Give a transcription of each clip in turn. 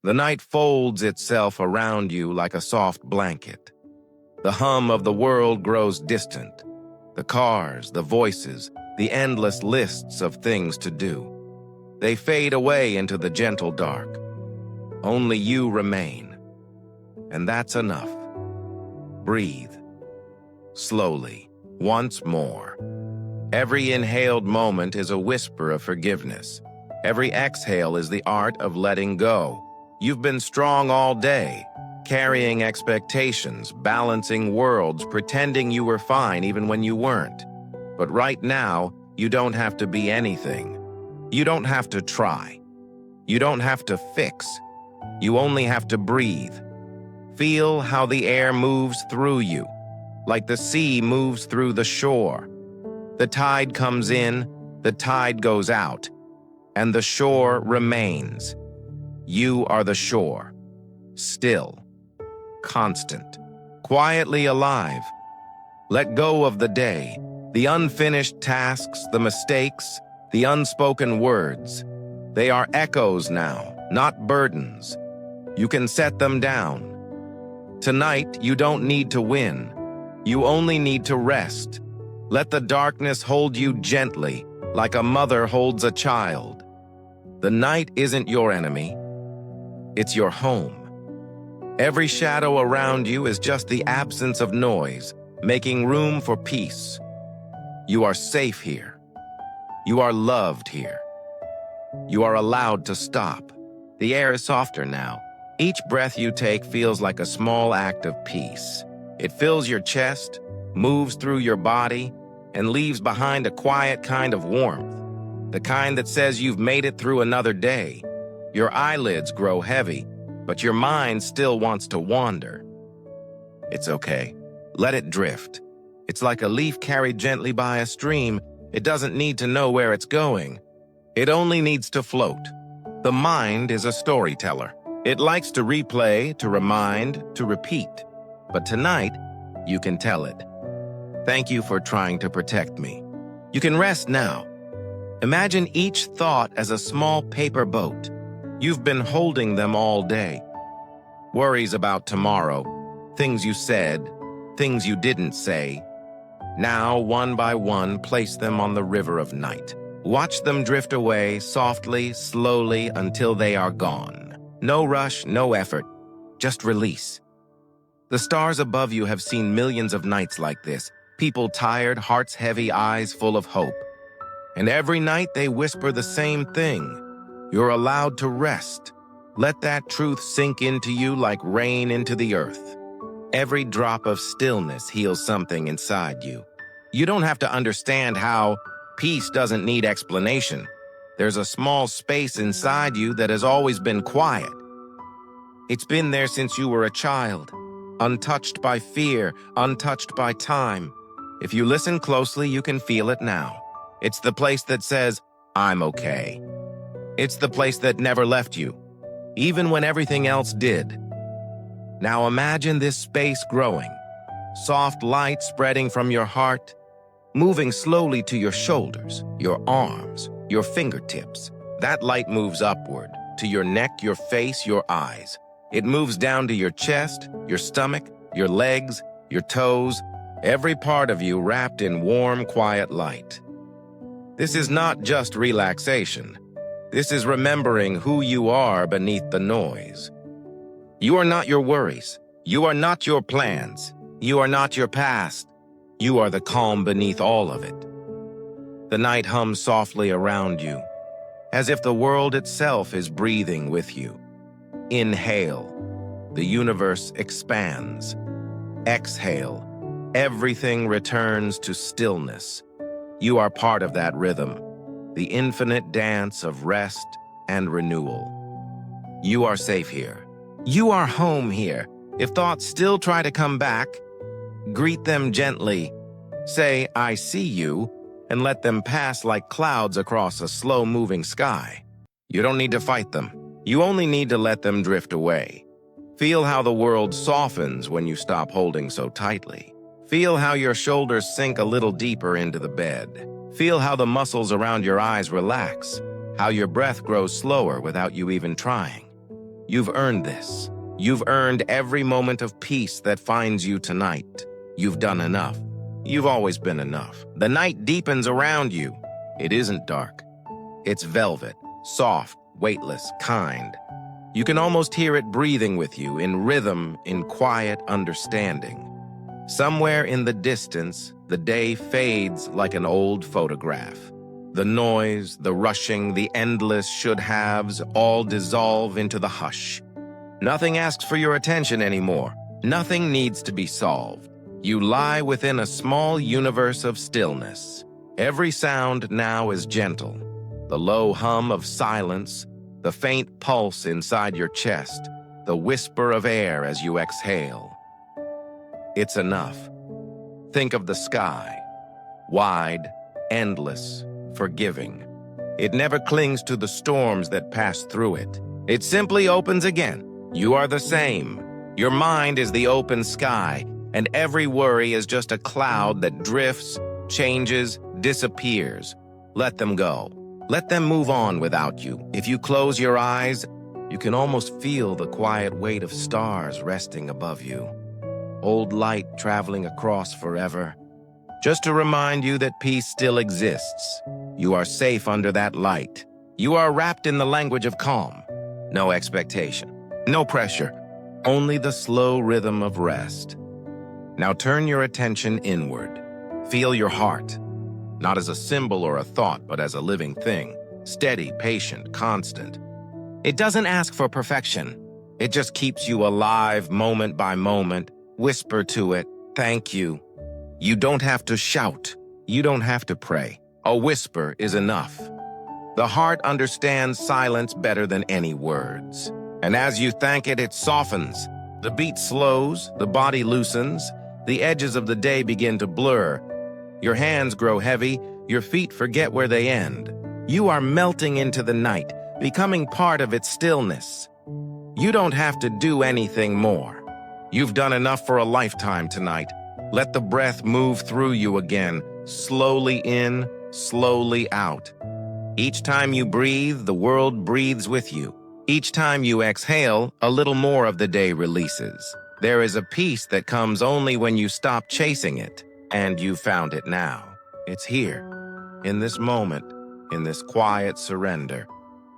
The night folds itself around you like a soft blanket. The hum of the world grows distant. The cars, the voices, the endless lists of things to do. They fade away into the gentle dark. Only you remain. And that's enough. Breathe. Slowly, once more. Every inhaled moment is a whisper of forgiveness. Every exhale is the art of letting go. You've been strong all day, carrying expectations, balancing worlds, pretending you were fine even when you weren't. But right now, you don't have to be anything. You don't have to try. You don't have to fix. You only have to breathe. Feel how the air moves through you, like the sea moves through the shore. The tide comes in, the tide goes out, and the shore remains. You are the shore, still, constant, quietly alive. Let go of the day, the unfinished tasks, the mistakes, the unspoken words. They are echoes now, not burdens. You can set them down. Tonight, you don't need to win. You only need to rest. Let the darkness hold you gently, like a mother holds a child. The night isn't your enemy. It's your home. Every shadow around you is just the absence of noise, making room for peace. You are safe here. You are loved here. You are allowed to stop. The air is softer now. Each breath you take feels like a small act of peace. It fills your chest, moves through your body, and leaves behind a quiet kind of warmth. The kind that says you've made it through another day. Your eyelids grow heavy, but your mind still wants to wander. It's okay. Let it drift. It's like a leaf carried gently by a stream. It doesn't need to know where it's going. It only needs to float. The mind is a storyteller. It likes to replay, to remind, to repeat. But tonight, you can tell it. Thank you for trying to protect me. You can rest now. Imagine each thought as a small paper boat. You've been holding them all day. Worries about tomorrow, things you said, things you didn't say. Now, one by one, place them on the river of night. Watch them drift away softly, slowly, until they are gone. No rush, no effort, just release. The stars above you have seen millions of nights like this. People tired, hearts heavy, eyes full of hope. And every night they whisper the same thing. You're allowed to rest. Let that truth sink into you like rain into the earth. Every drop of stillness heals something inside you. You don't have to understand how. Peace doesn't need explanation. There's a small space inside you that has always been quiet. It's been there since you were a child, untouched by fear, untouched by time. If you listen closely, you can feel it now. It's the place that says, I'm okay. It's the place that never left you, even when everything else did. Now imagine this space growing, soft light spreading from your heart, moving slowly to your shoulders, your arms, your fingertips. That light moves upward, to your neck, your face, your eyes. It moves down to your chest, your stomach, your legs, your toes, every part of you wrapped in warm, quiet light. This is not just relaxation. This is remembering who you are beneath the noise. You are not your worries. You are not your plans. You are not your past. You are the calm beneath all of it. The night hums softly around you, as if the world itself is breathing with you. Inhale. The universe expands. Exhale. Everything returns to stillness. You are part of that rhythm, the infinite dance of rest and renewal. You are safe here. You are home here. If thoughts still try to come back, greet them gently. Say, I see you, and let them pass like clouds across a slow-moving sky. You don't need to fight them. You only need to let them drift away. Feel how the world softens when you stop holding so tightly. Feel how your shoulders sink a little deeper into the bed. Feel how the muscles around your eyes relax, how your breath grows slower without you even trying. You've earned this. You've earned every moment of peace that finds you tonight. You've done enough. You've always been enough. The night deepens around you. It isn't dark. It's velvet, soft, weightless, kind. You can almost hear it breathing with you, in rhythm, in quiet understanding. Somewhere in the distance, the day fades like an old photograph. The noise, the rushing, the endless should-haves all dissolve into the hush. Nothing asks for your attention anymore. Nothing needs to be solved. You lie within a small universe of stillness. Every sound now is gentle. The low hum of silence, the faint pulse inside your chest, the whisper of air as you exhale. It's enough. Think of the sky. Wide, endless, forgiving. It never clings to the storms that pass through it. It simply opens again. You are the same. Your mind is the open sky, and every worry is just a cloud that drifts, changes, disappears. Let them go. Let them move on without you. If you close your eyes, you can almost feel the quiet weight of stars resting above you. Old light traveling across forever. Just to remind you that peace still exists. You are safe under that light. You are wrapped in the language of calm. No expectation. No pressure. Only the slow rhythm of rest. Now turn your attention inward. Feel your heart. Not as a symbol or a thought, but as a living thing. Steady, patient, constant. It doesn't ask for perfection. It just keeps you alive moment by moment. Whisper to it, thank you. You don't have to shout. You don't have to pray. A whisper is enough. The heart understands silence better than any words. And as you thank it, it softens. The beat slows, the body loosens, the edges of the day begin to blur. Your hands grow heavy, your feet forget where they end. You are melting into the night, becoming part of its stillness. You don't have to do anything more. You've done enough for a lifetime tonight. Let the breath move through you again, slowly in, slowly out. Each time you breathe, the world breathes with you. Each time you exhale, a little more of the day releases. There is a peace that comes only when you stop chasing it. And you found it now. It's here, in this moment, in this quiet surrender.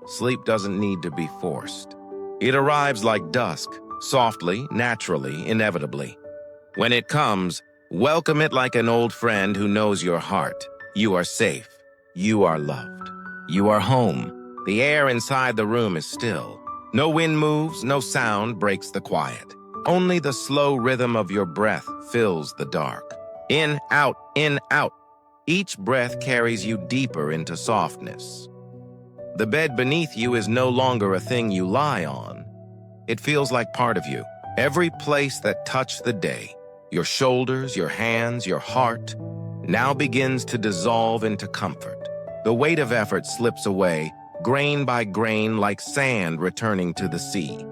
Sleep doesn't need to be forced. It arrives like dusk, softly, naturally, inevitably. When it comes, welcome it like an old friend who knows your heart. You are safe. You are loved. You are home. The air inside the room is still. No wind moves, no sound breaks the quiet. Only the slow rhythm of your breath fills the dark. In, out, in, out. Each breath carries you deeper into softness. The bed beneath you is no longer a thing you lie on. It feels like part of you. Every place that touched the day, your shoulders, your hands, your heart, now begins to dissolve into comfort. The weight of effort slips away, grain by grain, like sand returning to the sea.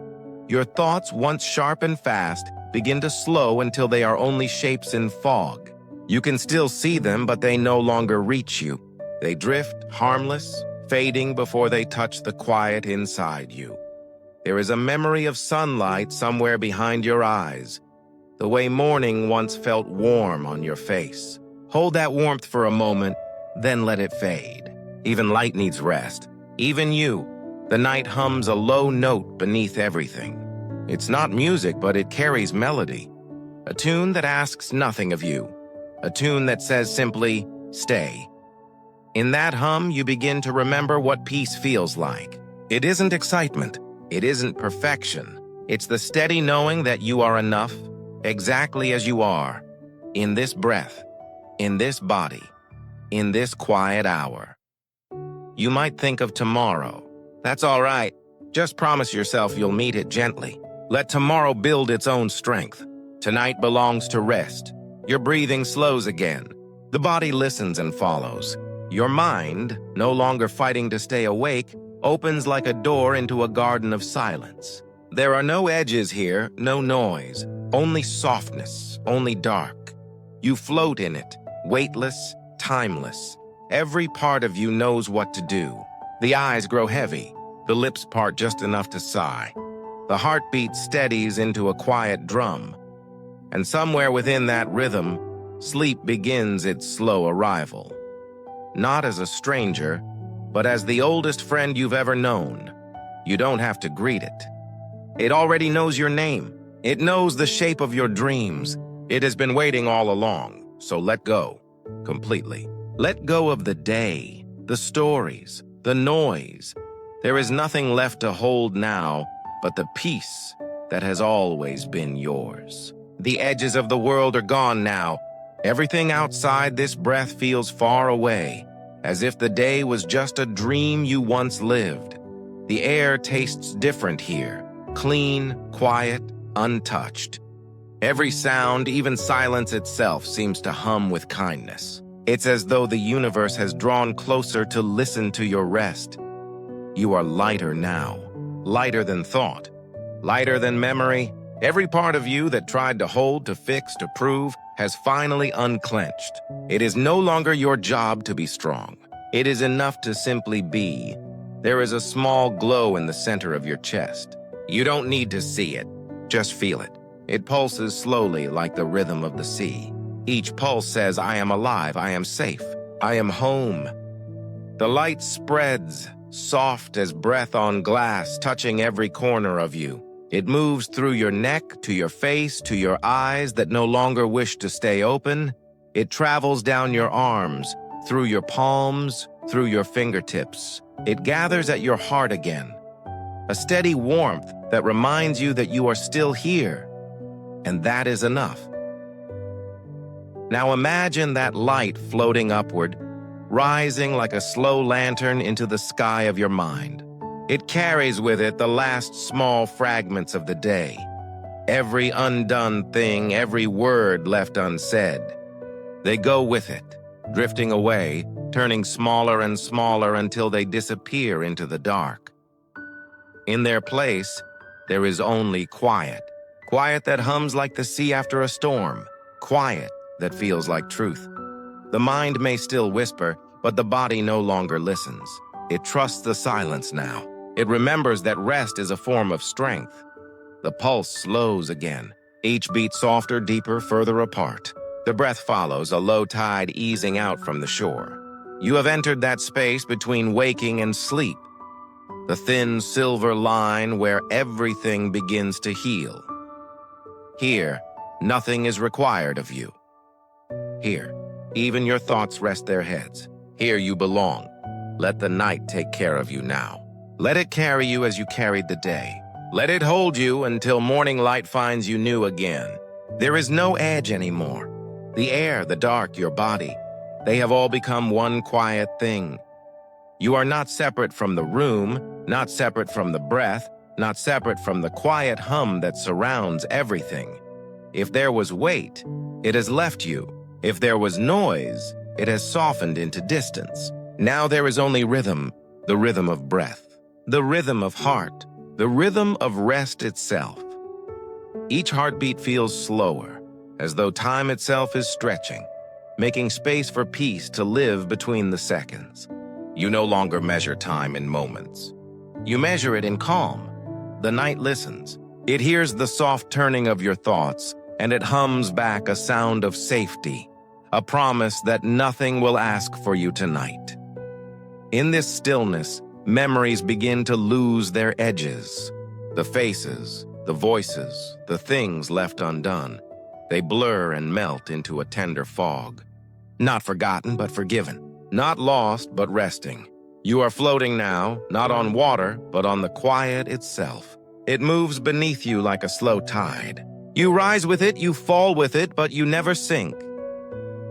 Your thoughts, once sharp and fast, begin to slow until they are only shapes in fog. You can still see them, but they no longer reach you. They drift, harmless, fading before they touch the quiet inside you. There is a memory of sunlight somewhere behind your eyes, the way morning once felt warm on your face. Hold that warmth for a moment, then let it fade. Even light needs rest. Even you. The night hums a low note beneath everything. It's not music, but it carries melody. A tune that asks nothing of you. A tune that says simply, stay. In that hum, you begin to remember what peace feels like. It isn't excitement. It isn't perfection. It's the steady knowing that you are enough, exactly as you are, in this breath, in this body, in this quiet hour. You might think of tomorrow. That's all right. Just promise yourself you'll meet it gently. Let tomorrow build its own strength. Tonight belongs to rest. Your breathing slows again. The body listens and follows. Your mind, no longer fighting to stay awake, opens like a door into a garden of silence. There are no edges here, no noise, only softness, only dark. You float in it, weightless, timeless. Every part of you knows what to do. The eyes grow heavy, the lips part just enough to sigh. The heartbeat steadies into a quiet drum, and somewhere within that rhythm, sleep begins its slow arrival. Not as a stranger, but as the oldest friend you've ever known. You don't have to greet it. It already knows your name. It knows the shape of your dreams. It has been waiting all along, so let go, completely. Let go of the day, the stories, the noise. There is nothing left to hold now but the peace that has always been yours. The edges of the world are gone now. Everything outside this breath feels far away, as if the day was just a dream you once lived. The air tastes different here, clean, quiet, untouched. Every sound, even silence itself, seems to hum with kindness. It's as though the universe has drawn closer to listen to your rest. You are lighter now, lighter than thought, lighter than memory. Every part of you that tried to hold, to fix, to prove, has finally unclenched. It is no longer your job to be strong. It is enough to simply be. There is a small glow in the center of your chest. You don't need to see it, just feel it. It pulses slowly like the rhythm of the sea. Each pulse says, I am alive, I am safe, I am home. The light spreads, soft as breath on glass, touching every corner of you. It moves through your neck, to your face, to your eyes that no longer wish to stay open. It travels down your arms, through your palms, through your fingertips. It gathers at your heart again. A steady warmth that reminds you that you are still here. And that is enough. Now imagine that light floating upward, rising like a slow lantern into the sky of your mind. It carries with it the last small fragments of the day. Every undone thing, every word left unsaid. They go with it, drifting away, turning smaller and smaller until they disappear into the dark. In their place, there is only quiet. Quiet that hums like the sea after a storm. Quiet that feels like truth. The mind may still whisper, but the body no longer listens. It trusts the silence now. It remembers that rest is a form of strength. The pulse slows again, each beat softer, deeper, further apart. The breath follows, a low tide easing out from the shore. You have entered that space between waking and sleep, the thin silver line where everything begins to heal. Here, nothing is required of you. Here, even your thoughts rest their heads. Here you belong. Let the night take care of you now. Let it carry you as you carried the day. Let it hold you until morning light finds you new again. There is no edge anymore. The air, the dark, your body, they have all become one quiet thing. You are not separate from the room, not separate from the breath, not separate from the quiet hum that surrounds everything. If there was weight, it has left you. If there was noise, it has softened into distance. Now there is only rhythm, the rhythm of breath. The rhythm of heart, the rhythm of rest itself. Each heartbeat feels slower, as though time itself is stretching, making space for peace to live between the seconds. You no longer measure time in moments. You measure it in calm. The night listens. It hears the soft turning of your thoughts, and it hums back a sound of safety, a promise that nothing will ask for you tonight. In this stillness, memories begin to lose their edges. The faces, the voices, the things left undone, they blur and melt into a tender fog. Not forgotten, but forgiven. Not lost, but resting. You are floating now, not on water, but on the quiet itself. It moves beneath you like a slow tide. You rise with it, you fall with it, but you never sink.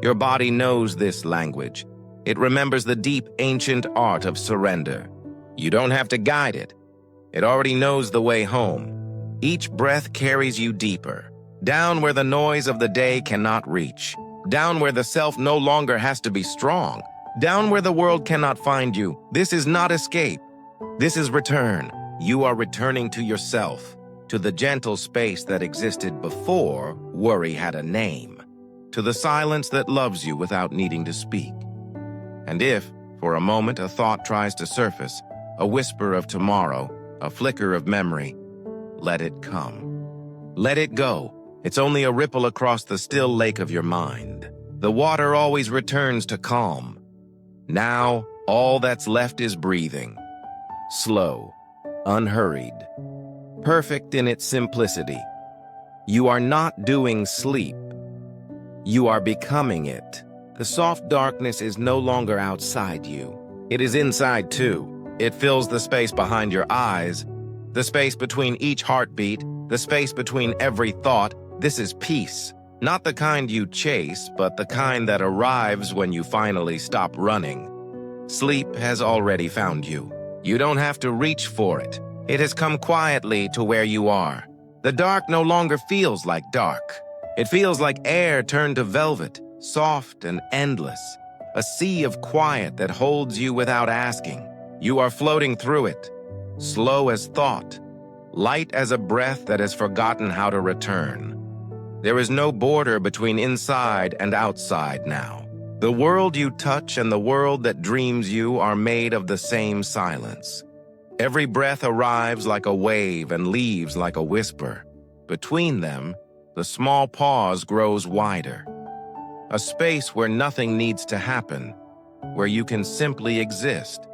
Your body knows this language. It remembers the deep, ancient art of surrender. You don't have to guide it. It already knows the way home. Each breath carries you deeper, down where the noise of the day cannot reach, down where the self no longer has to be strong, down where the world cannot find you. This is not escape. This is return. You are returning to yourself, to the gentle space that existed before worry had a name, to the silence that loves you without needing to speak. And if, for a moment, a thought tries to surface, a whisper of tomorrow, a flicker of memory, let it come. Let it go. It's only a ripple across the still lake of your mind. The water always returns to calm. Now, all that's left is breathing. Slow, unhurried, perfect in its simplicity. You are not doing sleep. You are becoming it. The soft darkness is no longer outside you. It is inside too. It fills the space behind your eyes, the space between each heartbeat, the space between every thought. This is peace. Not the kind you chase, but the kind that arrives when you finally stop running. Sleep has already found you. You don't have to reach for it. It has come quietly to where you are. The dark no longer feels like dark. It feels like air turned to velvet, soft and endless. A sea of quiet that holds you without asking. You are floating through it, slow as thought, light as a breath that has forgotten how to return. There is no border between inside and outside now. The world you touch and the world that dreams you are made of the same silence. Every breath arrives like a wave and leaves like a whisper. Between them, the small pause grows wider. A space where nothing needs to happen, where you can simply exist.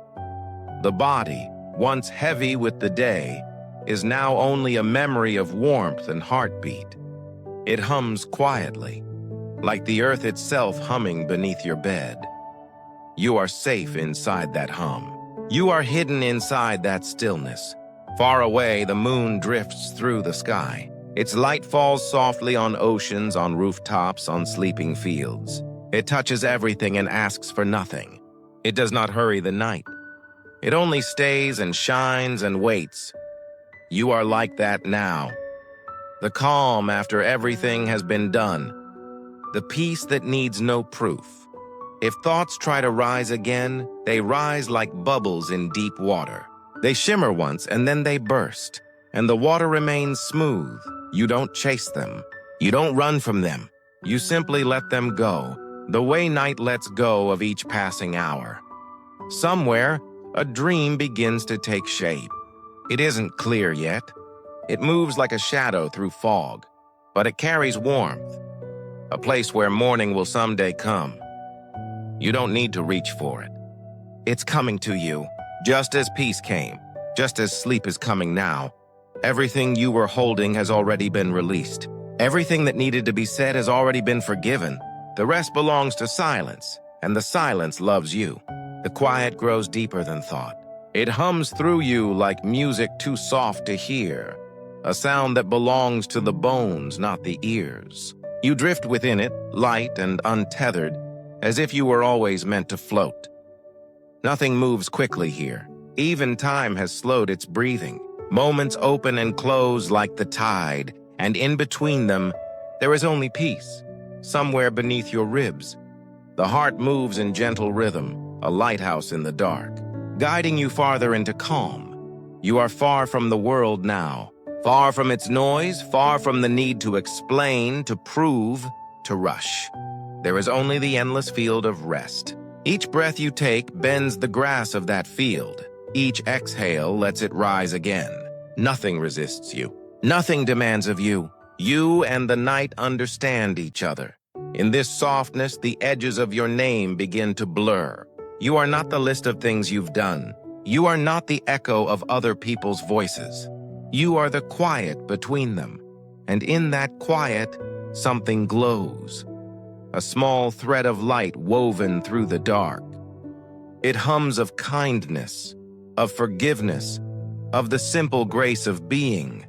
The body, once heavy with the day, is now only a memory of warmth and heartbeat. It hums quietly, like the earth itself humming beneath your bed. You are safe inside that hum. You are hidden inside that stillness. Far away, the moon drifts through the sky. Its light falls softly on oceans, on rooftops, on sleeping fields. It touches everything and asks for nothing. It does not hurry the night. It only stays and shines and waits. You are like that now. The calm after everything has been done. The peace that needs no proof. If thoughts try to rise again, they rise like bubbles in deep water. They shimmer once and then they burst, and the water remains smooth. You don't chase them. You don't run from them. You simply let them go, the way night lets go of each passing hour. Somewhere, a dream begins to take shape. It isn't clear yet. It moves like a shadow through fog, but it carries warmth. A place where morning will someday come. You don't need to reach for it. It's coming to you, just as peace came, just as sleep is coming now. Everything you were holding has already been released. Everything that needed to be said has already been forgiven. The rest belongs to silence, and the silence loves you. The quiet grows deeper than thought. It hums through you like music too soft to hear, a sound that belongs to the bones, not the ears. You drift within it, light and untethered, as if you were always meant to float. Nothing moves quickly here. Even time has slowed its breathing. Moments open and close like the tide, and in between them, there is only peace, somewhere beneath your ribs. The heart moves in gentle rhythm, a lighthouse in the dark, guiding you farther into calm. You are far from the world now, far from its noise, far from the need to explain, to prove, to rush. There is only the endless field of rest. Each breath you take bends the grass of that field. Each exhale lets it rise again. Nothing resists you. Nothing demands of you. You and the night understand each other. In this softness, the edges of your name begin to blur. You are not the list of things you've done. You are not the echo of other people's voices. You are the quiet between them. And in that quiet, something glows. A small thread of light woven through the dark. It hums of kindness, of forgiveness, of the simple grace of being.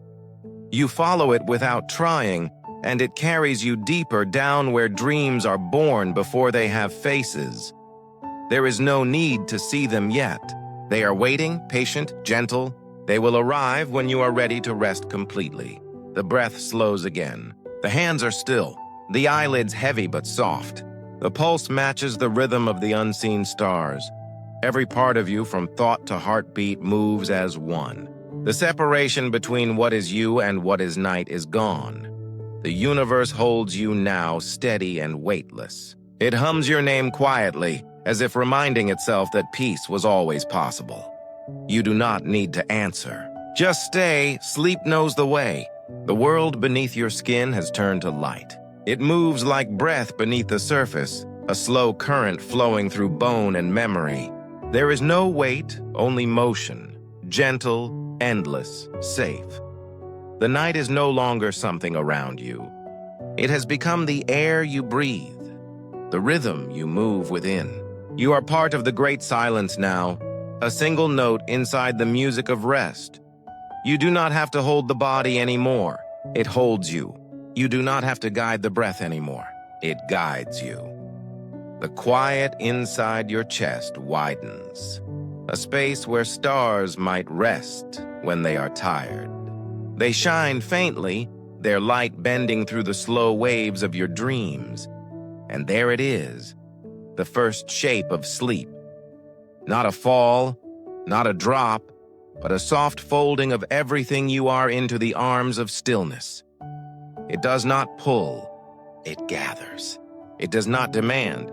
You follow it without trying, and it carries you deeper down where dreams are born before they have faces. There is no need to see them yet. They are waiting, patient, gentle. They will arrive when you are ready to rest completely. The breath slows again. The hands are still, the eyelids heavy but soft. The pulse matches the rhythm of the unseen stars. Every part of you, from thought to heartbeat, moves as one. The separation between what is you and what is night is gone. The universe holds you now, steady and weightless. It hums your name quietly, as if reminding itself that peace was always possible. You do not need to answer. Just stay, sleep knows the way. The world beneath your skin has turned to light. It moves like breath beneath the surface, a slow current flowing through bone and memory. There is no weight, only motion, gentle, endless, safe. The night is no longer something around you. It has become the air you breathe, the rhythm you move within. You are part of the great silence now, a single note inside the music of rest. You do not have to hold the body anymore. It holds you. You do not have to guide the breath anymore. It guides you. The quiet inside your chest widens, a space where stars might rest when they are tired. They shine faintly, their light bending through the slow waves of your dreams. And there it is, the first shape of sleep. Not a fall, not a drop, but a soft folding of everything you are into the arms of stillness. It does not pull, it gathers. It does not demand,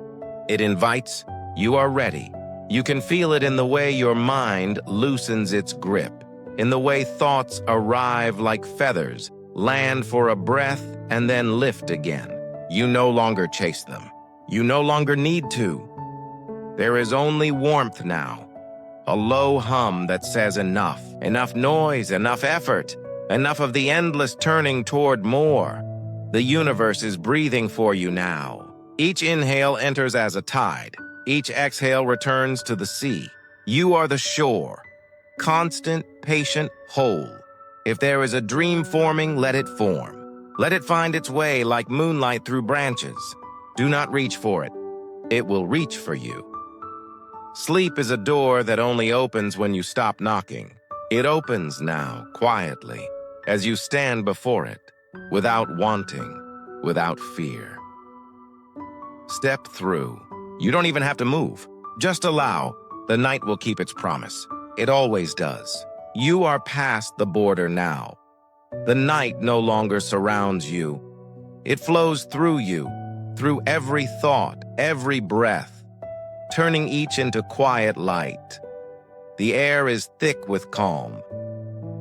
it invites. You are ready. You can feel it in the way your mind loosens its grip, in the way thoughts arrive like feathers, land for a breath, and then lift again. You no longer chase them. You no longer need to. There is only warmth now. A low hum that says enough. Enough noise, enough effort, enough of the endless turning toward more. The universe is breathing for you now. Each inhale enters as a tide. Each exhale returns to the sea. You are the shore. Constant, patient, whole. If there is a dream forming, let it form. Let it find its way like moonlight through branches. Do not reach for it. It will reach for you. Sleep is a door that only opens when you stop knocking. It opens now, quietly, as you stand before it, without wanting, without fear. Step through. You don't even have to move. Just allow. The night will keep its promise. It always does. You are past the border now. The night no longer surrounds you. It flows through you, through every thought, every breath, turning each into quiet light. The air is thick with calm.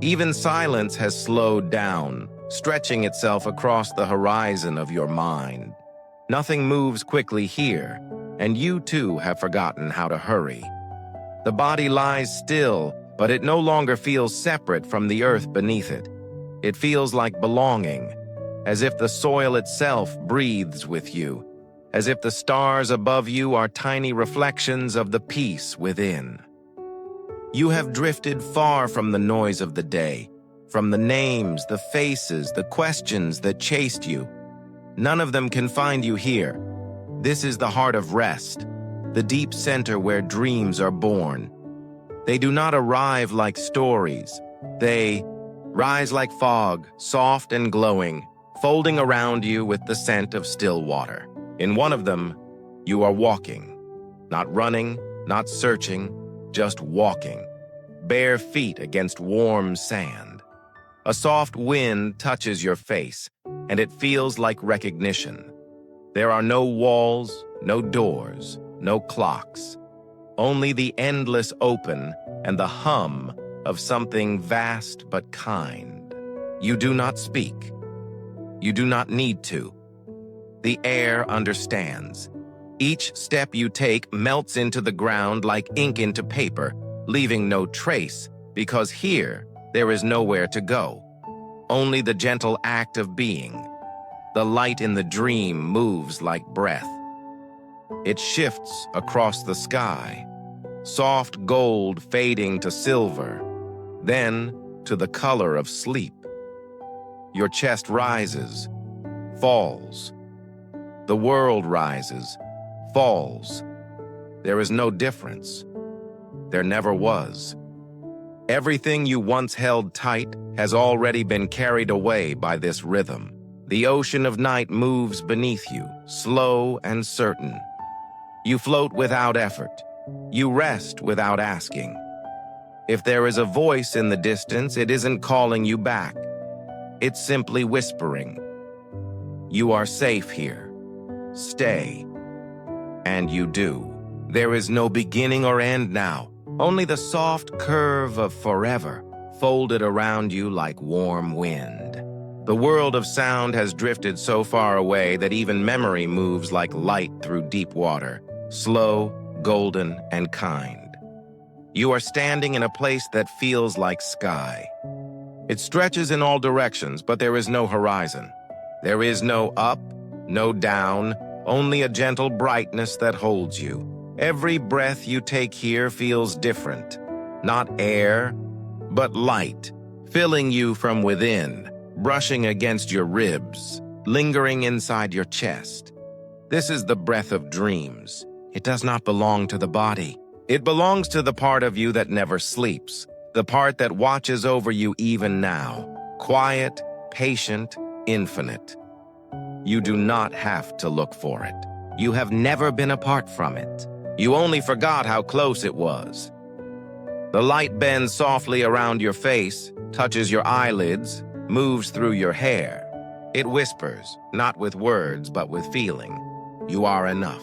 Even silence has slowed down, stretching itself across the horizon of your mind. Nothing moves quickly here, and you too have forgotten how to hurry. The body lies still, but it no longer feels separate from the earth beneath it. It feels like belonging, as if the soil itself breathes with you, as if the stars above you are tiny reflections of the peace within. You have drifted far from the noise of the day, from the names, the faces, the questions that chased you. None of them can find you here. This is the heart of rest, the deep center where dreams are born. They do not arrive like stories. They rise like fog, soft and glowing, folding around you with the scent of still water. In one of them, you are walking. Not running, not searching, just walking. Bare feet against warm sand. A soft wind touches your face, and it feels like recognition. There are no walls, no doors, no clocks. Only the endless open and the hum of something vast but kind. You do not speak. You do not need to. The air understands. Each step you take melts into the ground like ink into paper, leaving no trace, because here there is nowhere to go. Only the gentle act of being. The light in the dream moves like breath. It shifts across the sky, soft gold fading to silver, then to the color of sleep. Your chest rises, falls. The world rises, falls. There is no difference. There never was. Everything you once held tight has already been carried away by this rhythm. The ocean of night moves beneath you, slow and certain. You float without effort. You rest without asking. If there is a voice in the distance, it isn't calling you back. It's simply whispering. You are safe here. Stay. And you do. There is no beginning or end now, only the soft curve of forever, folded around you like warm wind. The world of sound has drifted so far away that even memory moves like light through deep water, slow, golden, and kind. You are standing in a place that feels like sky. It stretches in all directions, but there is no horizon. There is no up, no down, only a gentle brightness that holds you. Every breath you take here feels different. Not air, but light, filling you from within, brushing against your ribs, lingering inside your chest. This is the breath of dreams. It does not belong to the body. It belongs to the part of you that never sleeps, the part that watches over you even now, quiet, patient, infinite. You do not have to look for it. You have never been apart from it. You only forgot how close it was. The light bends softly around your face, touches your eyelids, moves through your hair. It whispers, not with words, but with feeling. You are enough.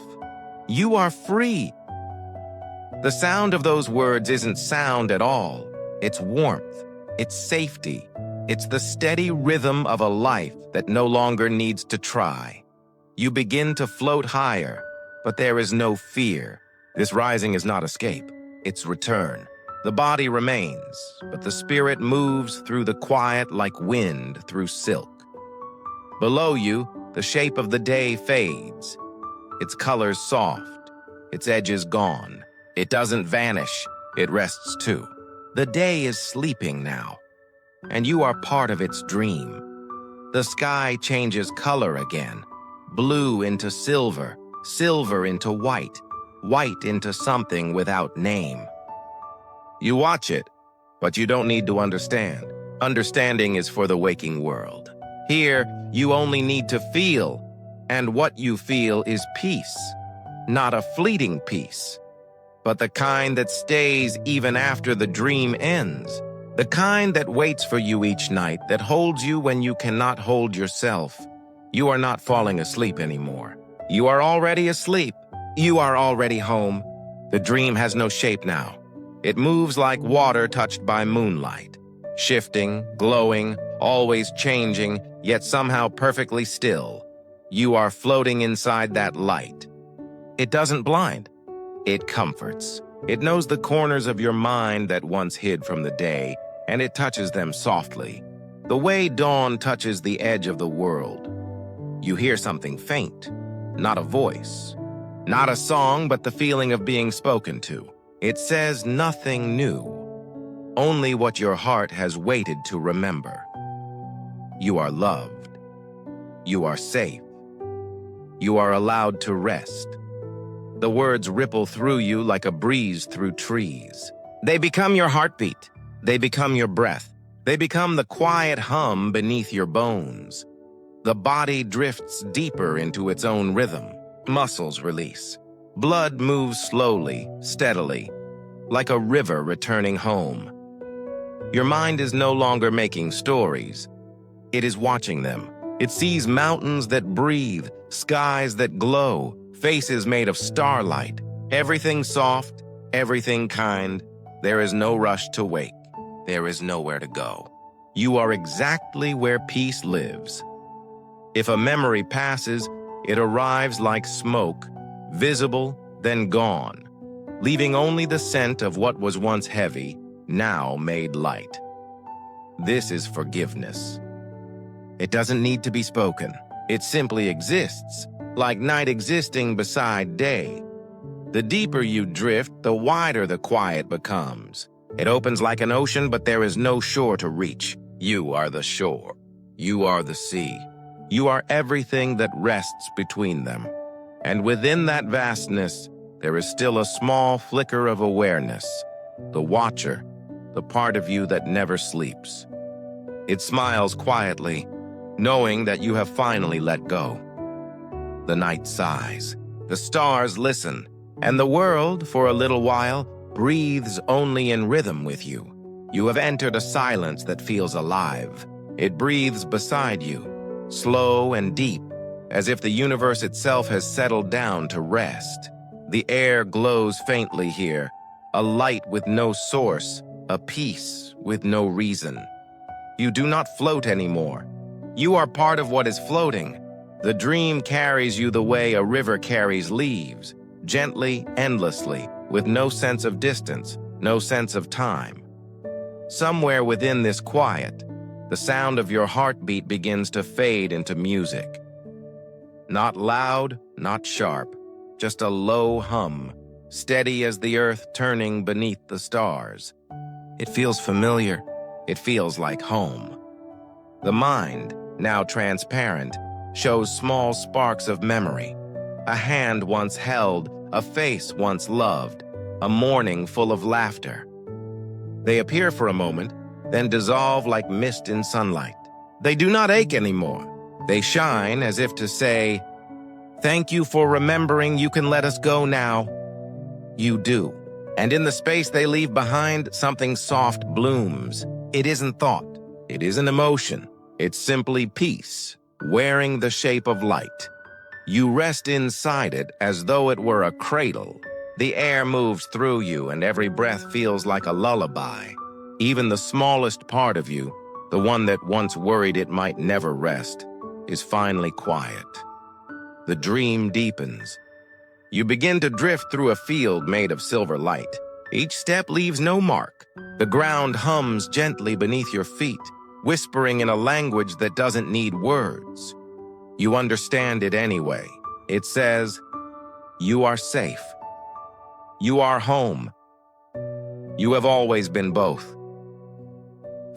You are free. The sound of those words isn't sound at all. It's warmth. It's safety. It's the steady rhythm of a life that no longer needs to try. You begin to float higher, but there is no fear. This rising is not escape. It's return. The body remains, but the spirit moves through the quiet like wind through silk. Below you, the shape of the day fades. Its colors soft, its edges gone. It doesn't vanish, it rests too. The day is sleeping now, and you are part of its dream. The sky changes color again, blue into silver, silver into white, white into something without name. You watch it, but you don't need to understand. Understanding is for the waking world. Here, you only need to feel, and what you feel is peace. Not a fleeting peace, but the kind that stays even after the dream ends. The kind that waits for you each night, that holds you when you cannot hold yourself. You are not falling asleep anymore. You are already asleep. You are already home. The dream has no shape now. It moves like water touched by moonlight, shifting, glowing, always changing, yet somehow perfectly still. You are floating inside that light. It doesn't blind. It comforts. It knows the corners of your mind that once hid from the day, and it touches them softly, the way dawn touches the edge of the world. You hear something faint, not a voice, not a song, but the feeling of being spoken to. It says nothing new, only what your heart has waited to remember. You are loved. You are safe. You are allowed to rest. The words ripple through you like a breeze through trees. They become your heartbeat. They become your breath. They become the quiet hum beneath your bones. The body drifts deeper into its own rhythm. Muscles release. Blood moves slowly, steadily, like a river returning home. Your mind is no longer making stories. It is watching them. It sees mountains that breathe, skies that glow, faces made of starlight. Everything soft, everything kind. There is no rush to wake. There is nowhere to go. You are exactly where peace lives. If a memory passes, it arrives like smoke, visible, then gone, leaving only the scent of what was once heavy, now made light. This is forgiveness. It doesn't need to be spoken. It simply exists, like night existing beside day. The deeper you drift, the wider the quiet becomes. It opens like an ocean, but there is no shore to reach. You are the shore. You are the sea. You are everything that rests between them. And within that vastness, there is still a small flicker of awareness, the watcher, the part of you that never sleeps. It smiles quietly, knowing that you have finally let go. The night sighs, the stars listen, and the world, for a little while, breathes only in rhythm with you. You have entered a silence that feels alive. It breathes beside you, slow and deep, as if the universe itself has settled down to rest. The air glows faintly here, a light with no source, a peace with no reason. You do not float anymore. You are part of what is floating. The dream carries you the way a river carries leaves, gently, endlessly, with no sense of distance, no sense of time. Somewhere within this quiet, the sound of your heartbeat begins to fade into music. Not loud, not sharp, just a low hum, steady as the earth turning beneath the stars. It feels familiar. It feels like home. The mind, now transparent, shows small sparks of memory. A hand once held, a face once loved, a morning full of laughter. They appear for a moment, then dissolve like mist in sunlight. They do not ache anymore. They shine as if to say, "Thank you for remembering, you can let us go now." You do. And in the space they leave behind, something soft blooms. It isn't thought. It isn't emotion. It's simply peace, wearing the shape of light. You rest inside it as though it were a cradle. The air moves through you and every breath feels like a lullaby. Even the smallest part of you, the one that once worried it might never rest, is finally quiet. The dream deepens. You begin to drift through a field made of silver light. Each step leaves no mark. The ground hums gently beneath your feet, whispering in a language that doesn't need words. You understand it anyway. It says, "You are safe. You are home. You have always been both."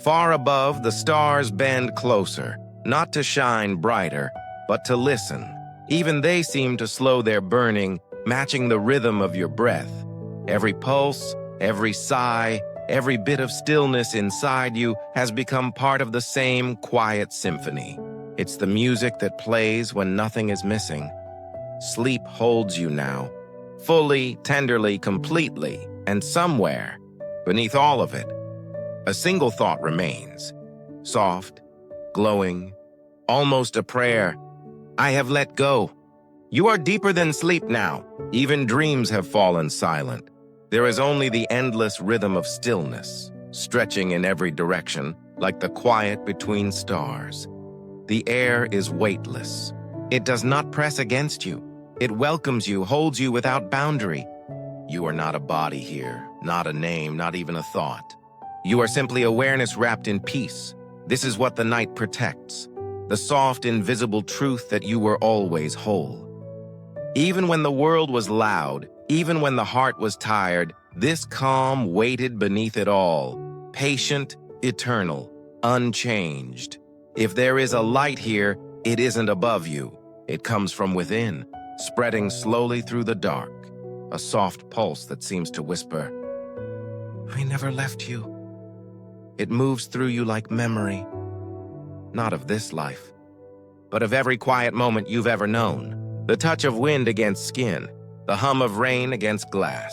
Far above, the stars bend closer, not to shine brighter, but to listen. Even they seem to slow their burning, matching the rhythm of your breath. Every pulse, every sigh, every bit of stillness inside you has become part of the same quiet symphony. It's the music that plays when nothing is missing. Sleep holds you now, fully, tenderly, completely, and somewhere, beneath all of it, a single thought remains. Soft, glowing, almost a prayer. I have let go. You are deeper than sleep now. Even dreams have fallen silent. There is only the endless rhythm of stillness, stretching in every direction, like the quiet between stars. The air is weightless. It does not press against you. It welcomes you, holds you without boundary. You are not a body here, not a name, not even a thought. You are simply awareness wrapped in peace. This is what the night protects. The soft, invisible truth that you were always whole. Even when the world was loud, even when the heart was tired, this calm waited beneath it all, patient, eternal, unchanged. If there is a light here, it isn't above you. It comes from within, spreading slowly through the dark, a soft pulse that seems to whisper, "I never left you." It moves through you like memory, not of this life, but of every quiet moment you've ever known. The touch of wind against skin, the hum of rain against glass,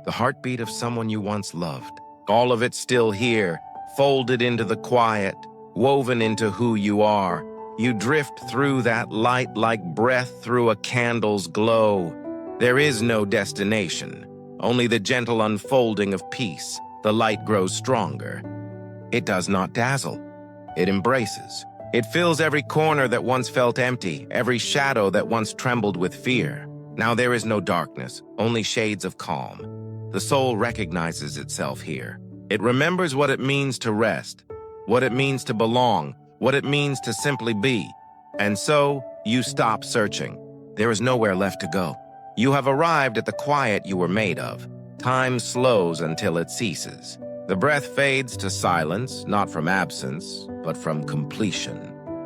the heartbeat of someone you once loved. All of it still here, folded into the quiet, woven into who you are. You drift through that light like breath through a candle's glow. There is no destination, only the gentle unfolding of peace. The light grows stronger. It does not dazzle. It embraces. It fills every corner that once felt empty, every shadow that once trembled with fear. Now there is no darkness, only shades of calm. The soul recognizes itself here. It remembers what it means to rest, what it means to belong, what it means to simply be. And so, you stop searching. There is nowhere left to go. You have arrived at the quiet you were made of. Time slows until it ceases. The breath fades to silence, not from absence, but from completion.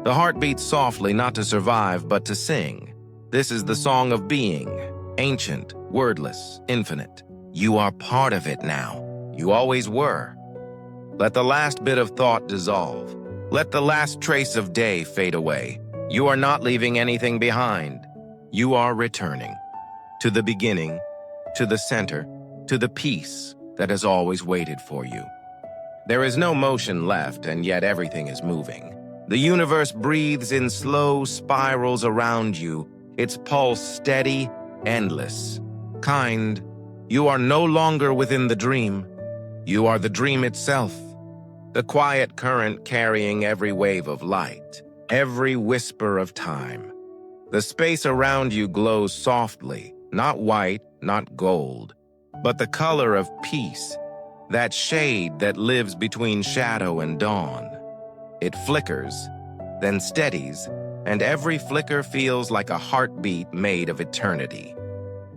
The heart beats softly, not to survive, but to sing. This is the song of being, ancient, wordless, infinite. You are part of it now. You always were. Let the last bit of thought dissolve. Let the last trace of day fade away. You are not leaving anything behind. You are returning. To the beginning, to the center, to the peace that has always waited for you. There is no motion left, and yet everything is moving. The universe breathes in slow spirals around you, its pulse steady, endless, kind. You are no longer within the dream. You are the dream itself, the quiet current carrying every wave of light, every whisper of time. The space around you glows softly, not white, not gold, but the color of peace, that shade that lives between shadow and dawn. It flickers, then steadies, and every flicker feels like a heartbeat made of eternity.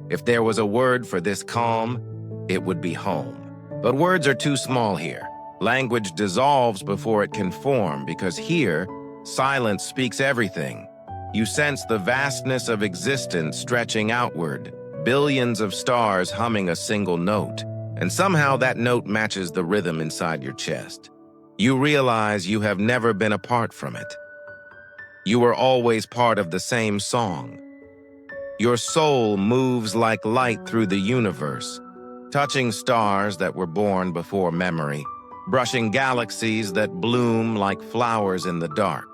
If there was a word for this calm, it would be home. But words are too small here. Language dissolves before it can form, because here, silence speaks everything. You sense the vastness of existence stretching outward, billions of stars humming a single note, and somehow that note matches the rhythm inside your chest. You realize you have never been apart from it. You are always part of the same song. Your soul moves like light through the universe, touching stars that were born before memory, brushing galaxies that bloom like flowers in the dark.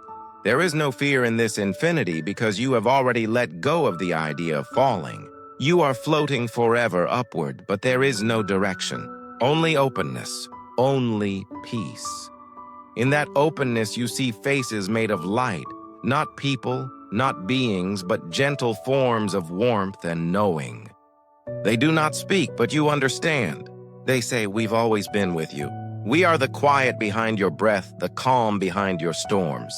There is no fear in this infinity because you have already let go of the idea of falling. You are floating forever upward, but there is no direction, only openness, only peace. In that openness, you see faces made of light, not people, not beings, but gentle forms of warmth and knowing. They do not speak, but you understand. They say, "We've always been with you." We are the quiet behind your breath, the calm behind your storms.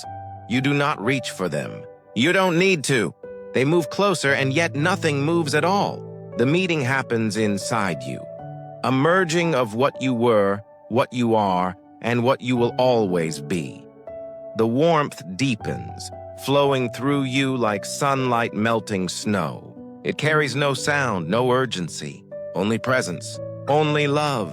You do not reach for them. You don't need to. They move closer, and yet nothing moves at all. The meeting happens inside you, a merging of what you were, what you are, and what you will always be. The warmth deepens, flowing through you like sunlight melting snow. It carries no sound, no urgency, only presence, only love.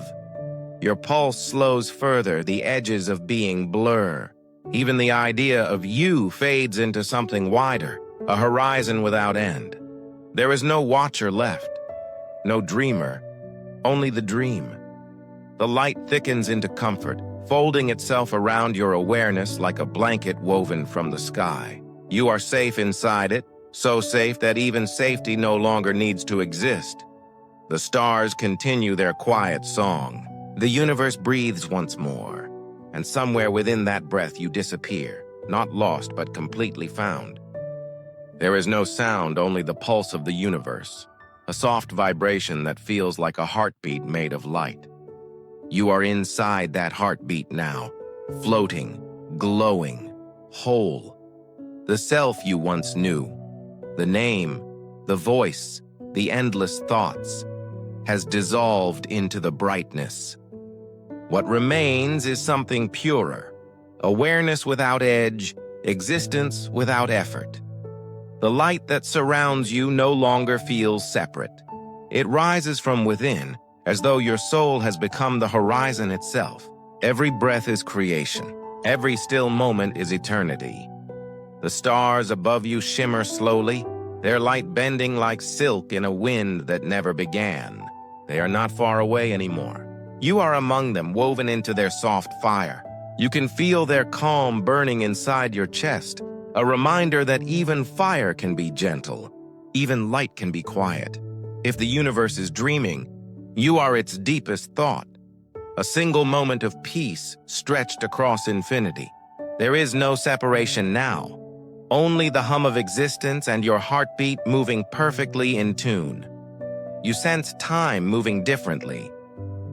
Your pulse slows further, the edges of being blur. Even the idea of you fades into something wider, a horizon without end. There is no watcher left, no dreamer, only the dream. The light thickens into comfort, folding itself around your awareness like a blanket woven from the sky. You are safe inside it, so safe that even safety no longer needs to exist. The stars continue their quiet song. The universe breathes once more, and somewhere within that breath you disappear, not lost but completely found. There is no sound, only the pulse of the universe, a soft vibration that feels like a heartbeat made of light. You are inside that heartbeat now, floating, glowing, whole. The self you once knew, the name, the voice, the endless thoughts, has dissolved into the brightness. What remains is something purer, awareness without edge, existence without effort. The light that surrounds you no longer feels separate. It rises from within, as though your soul has become the horizon itself. Every breath is creation. Every still moment is eternity. The stars above you shimmer slowly, their light bending like silk in a wind that never began. They are not far away anymore. You are among them, woven into their soft fire. You can feel their calm burning inside your chest, a reminder that even fire can be gentle, even light can be quiet. If the universe is dreaming, you are its deepest thought, a single moment of peace stretched across infinity. There is no separation now, only the hum of existence and your heartbeat moving perfectly in tune. You sense time moving differently,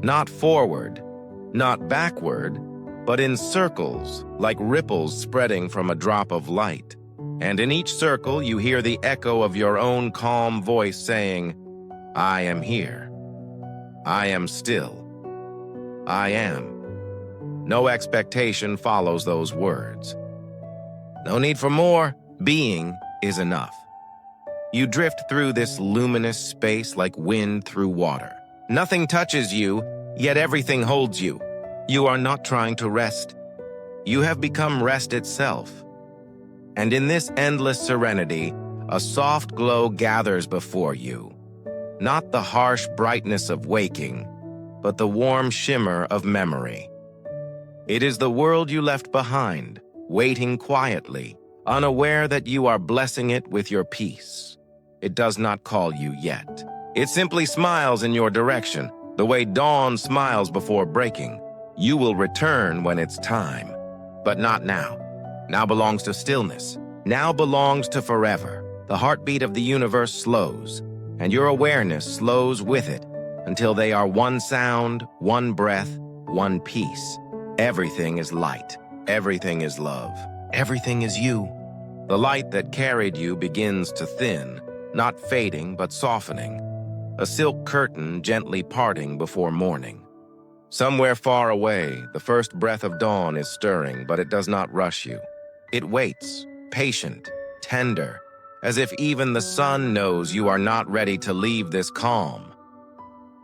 not forward, not backward, but in circles, like ripples spreading from a drop of light. And in each circle, you hear the echo of your own calm voice saying, "I am here. I am still. I am." No expectation follows those words. No need for more. Being is enough. You drift through this luminous space like wind through water. Nothing touches you, yet everything holds you. You are not trying to rest. You have become rest itself. And in this endless serenity, a soft glow gathers before you. Not the harsh brightness of waking, but the warm shimmer of memory. It is the world you left behind, waiting quietly, unaware that you are blessing it with your peace. It does not call you yet. It simply smiles in your direction, The way dawn smiles before breaking, you will return when it's time. But not now. Now belongs to stillness. Now belongs to forever. The heartbeat of the universe slows, and your awareness slows with it until they are one sound, one breath, one peace. Everything is light. Everything is love. Everything is you. The light that carried you begins to thin, not fading but softening. A silk curtain gently parting before morning. Somewhere far away, the first breath of dawn is stirring, but it does not rush you. It waits, patient, tender, as if even the sun knows you are not ready to leave this calm.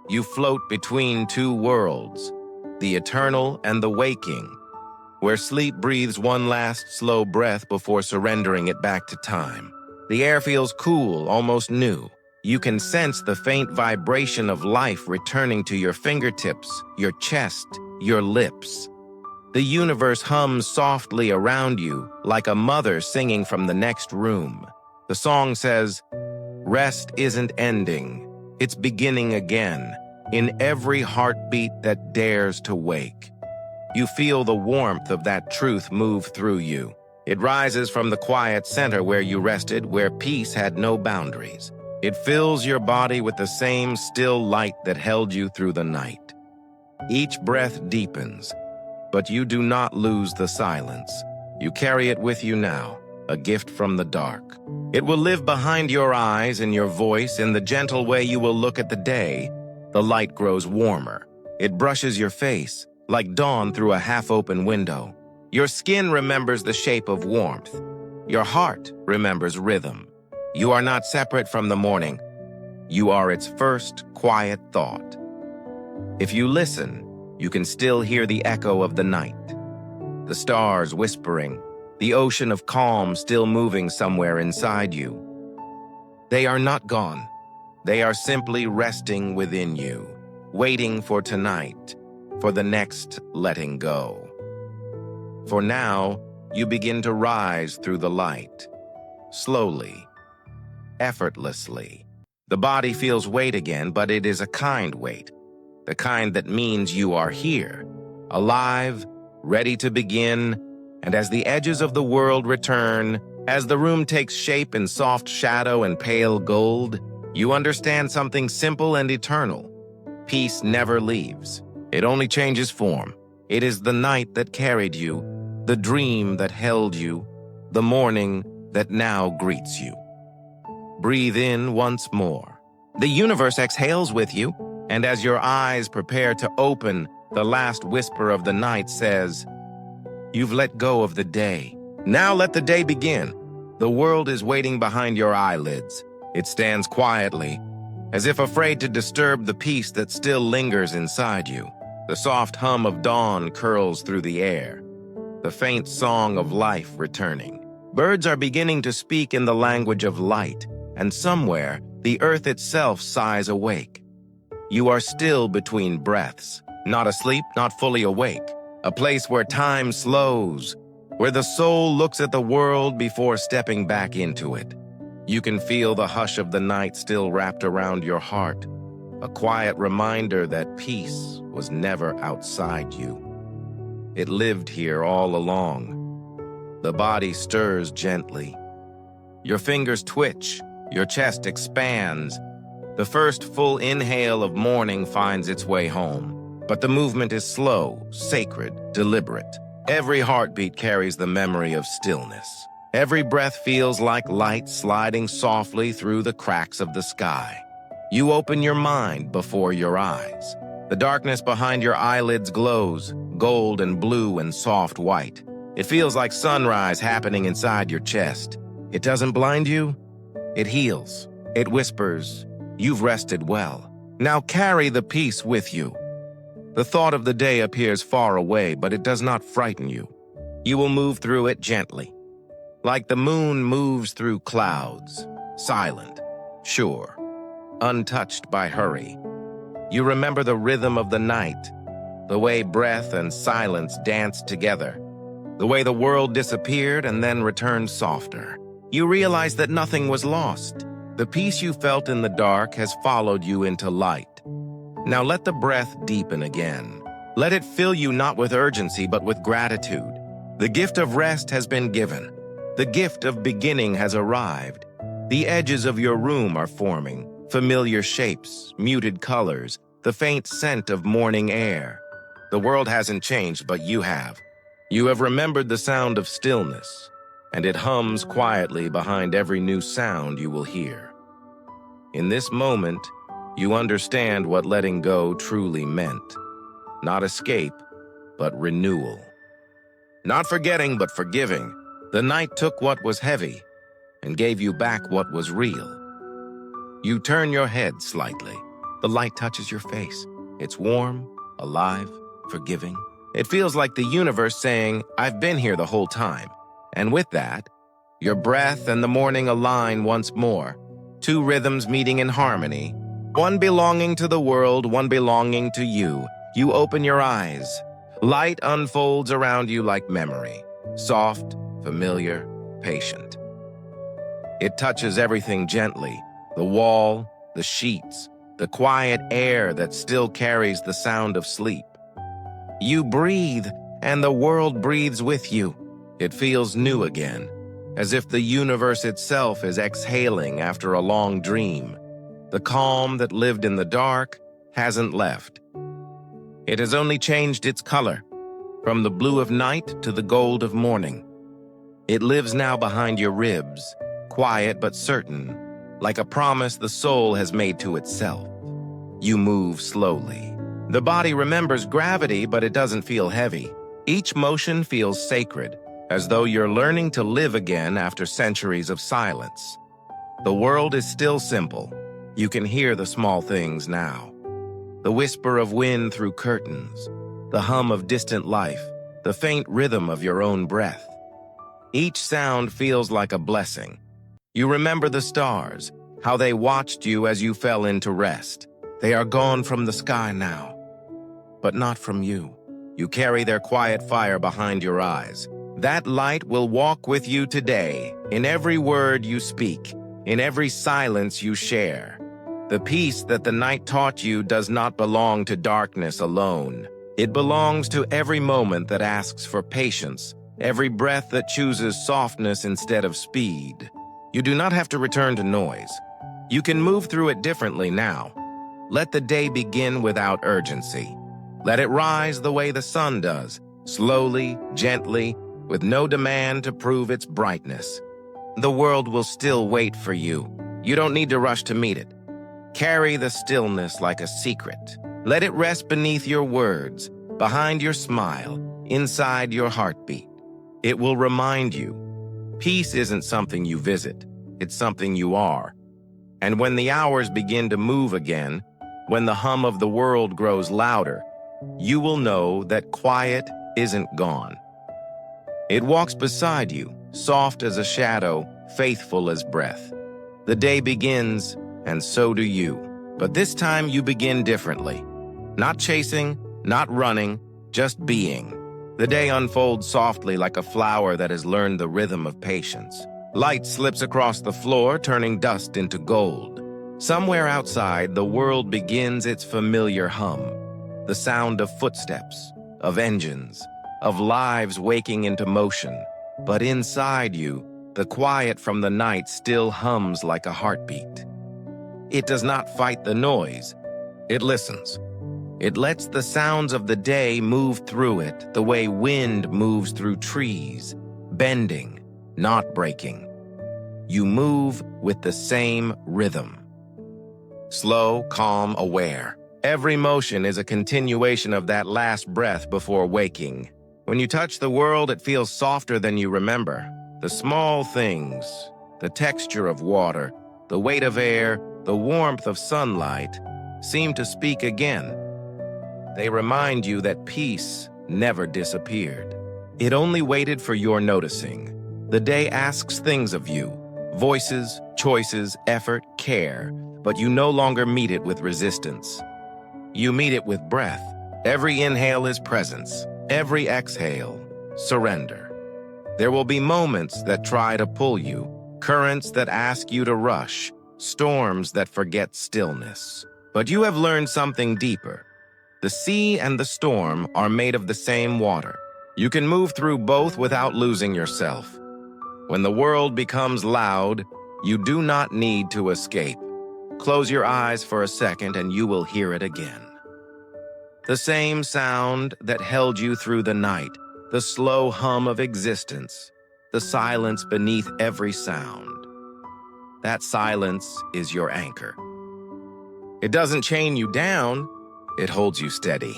You float between two worlds, the eternal and the waking, where sleep breathes one last slow breath before surrendering it back to time. The air feels cool, almost new. You can sense the faint vibration of life returning to your fingertips, your chest, your lips. The universe hums softly around you, like a mother singing from the next room. The song says, "Rest isn't ending, it's beginning again, in every heartbeat that dares to wake." You feel the warmth of that truth move through you. It rises from the quiet center where you rested, where peace had no boundaries. It fills your body with the same still light that held you through the night. Each breath deepens, but you do not lose the silence. You carry it with you now, a gift from the dark. It will live behind your eyes, in your voice, in the gentle way you will look at the day. The light grows warmer. It brushes your face, like dawn through a half-open window. Your skin remembers the shape of warmth. Your heart remembers rhythm. You are not separate from the morning. You are its first quiet thought. If you listen, you can still hear the echo of the night. The stars whispering, the ocean of calm still moving somewhere inside you. They are not gone. They are simply resting within you, waiting for tonight, for the next letting go. For now, you begin to rise through the light, slowly, effortlessly. The body feels weight again, but it is a kind weight, the kind that means you are here, alive, ready to begin, and as the edges of the world return, as the room takes shape in soft shadow and pale gold, you understand something simple and eternal. Peace never leaves. It only changes form. It is the night that carried you, the dream that held you, the morning that now greets you. Breathe in once more. The universe exhales with you, and as your eyes prepare to open, the last whisper of the night says, "You've let go of the day. Now let the day begin." The world is waiting behind your eyelids. It stands quietly, as if afraid to disturb the peace that still lingers inside you. The soft hum of dawn curls through the air, the faint song of life returning. Birds are beginning to speak in the language of light, and somewhere, the earth itself sighs awake. You are still between breaths, not asleep, not fully awake, a place where time slows, where the soul looks at the world before stepping back into it. You can feel the hush of the night still wrapped around your heart, a quiet reminder that peace was never outside you. It lived here all along. The body stirs gently. Your fingers twitch, your chest expands. The first full inhale of morning finds its way home. But the movement is slow, sacred, deliberate. Every heartbeat carries the memory of stillness. Every breath feels like light sliding softly through the cracks of the sky. You open your mind before your eyes. The darkness behind your eyelids glows, gold and blue and soft white. It feels like sunrise happening inside your chest. It doesn't blind you. It heals. It whispers, "You've rested well. Now carry the peace with you." The thought of the day appears far away, but it does not frighten you. You will move through it gently, like the moon moves through clouds, silent, sure, untouched by hurry. You remember the rhythm of the night, the way breath and silence danced together, the way the world disappeared and then returned softer. You realize that nothing was lost. The peace you felt in the dark has followed you into light. Now let the breath deepen again. Let it fill you not with urgency, but with gratitude. The gift of rest has been given. The gift of beginning has arrived. The edges of your room are forming, familiar shapes, muted colors, the faint scent of morning air. The world hasn't changed, but you have. You have remembered the sound of stillness, and it hums quietly behind every new sound you will hear. In this moment, you understand what letting go truly meant. Not escape, but renewal. Not forgetting, but forgiving. The night took what was heavy and gave you back what was real. You turn your head slightly. The light touches your face. It's warm, alive, forgiving. It feels like the universe saying, "I've been here the whole time." And with that, your breath and the morning align once more. Two rhythms meeting in harmony. One belonging to the world, one belonging to you. You open your eyes. Light unfolds around you like memory. Soft, familiar, patient. It touches everything gently. The wall, the sheets, the quiet air that still carries the sound of sleep. You breathe, and the world breathes with you. It feels new again, as if the universe itself is exhaling after a long dream. The calm that lived in the dark hasn't left. It has only changed its color, from the blue of night to the gold of morning. It lives now behind your ribs, quiet but certain, like a promise the soul has made to itself. You move slowly. The body remembers gravity, but it doesn't feel heavy. Each motion feels sacred, as though you're learning to live again after centuries of silence. The world is still simple. You can hear the small things now. The whisper of wind through curtains, the hum of distant life, the faint rhythm of your own breath. Each sound feels like a blessing. You remember the stars, how they watched you as you fell into rest. They are gone from the sky now, but not from you. You carry their quiet fire behind your eyes. That light will walk with you today, in every word you speak, in every silence you share. The peace that the night taught you does not belong to darkness alone. It belongs to every moment that asks for patience, every breath that chooses softness instead of speed. You do not have to return to noise. You can move through it differently now. Let the day begin without urgency. Let it rise the way the sun does, slowly, gently, with no demand to prove its brightness. The world will still wait for you. You don't need to rush to meet it. Carry the stillness like a secret. Let it rest beneath your words, behind your smile, inside your heartbeat. It will remind you, peace isn't something you visit, it's something you are. And when the hours begin to move again, when the hum of the world grows louder, you will know that quiet isn't gone. It walks beside you, soft as a shadow, faithful as breath. The day begins, and so do you. But this time you begin differently. Not chasing, not running, just being. The day unfolds softly like a flower that has learned the rhythm of patience. Light slips across the floor, turning dust into gold. Somewhere outside, the world begins its familiar hum. The sound of footsteps, of engines, of lives waking into motion. But inside you, the quiet from the night still hums like a heartbeat. It does not fight the noise. It listens. It lets the sounds of the day move through it the way wind moves through trees, bending, not breaking. You move with the same rhythm. Slow, calm, aware. Every motion is a continuation of that last breath before waking. When you touch the world, it feels softer than you remember. The small things, the texture of water, the weight of air, the warmth of sunlight, seem to speak again. They remind you that peace never disappeared. It only waited for your noticing. The day asks things of you, voices, choices, effort, care, but you no longer meet it with resistance. You meet it with breath. Every inhale is presence. Every exhale, surrender. There will be moments that try to pull you, currents that ask you to rush, storms that forget stillness. But you have learned something deeper. The sea and the storm are made of the same water. You can move through both without losing yourself. When the world becomes loud, you do not need to escape. Close your eyes for a second and you will hear it again. The same sound that held you through the night, the slow hum of existence, the silence beneath every sound. That silence is your anchor. It doesn't chain you down, it holds you steady.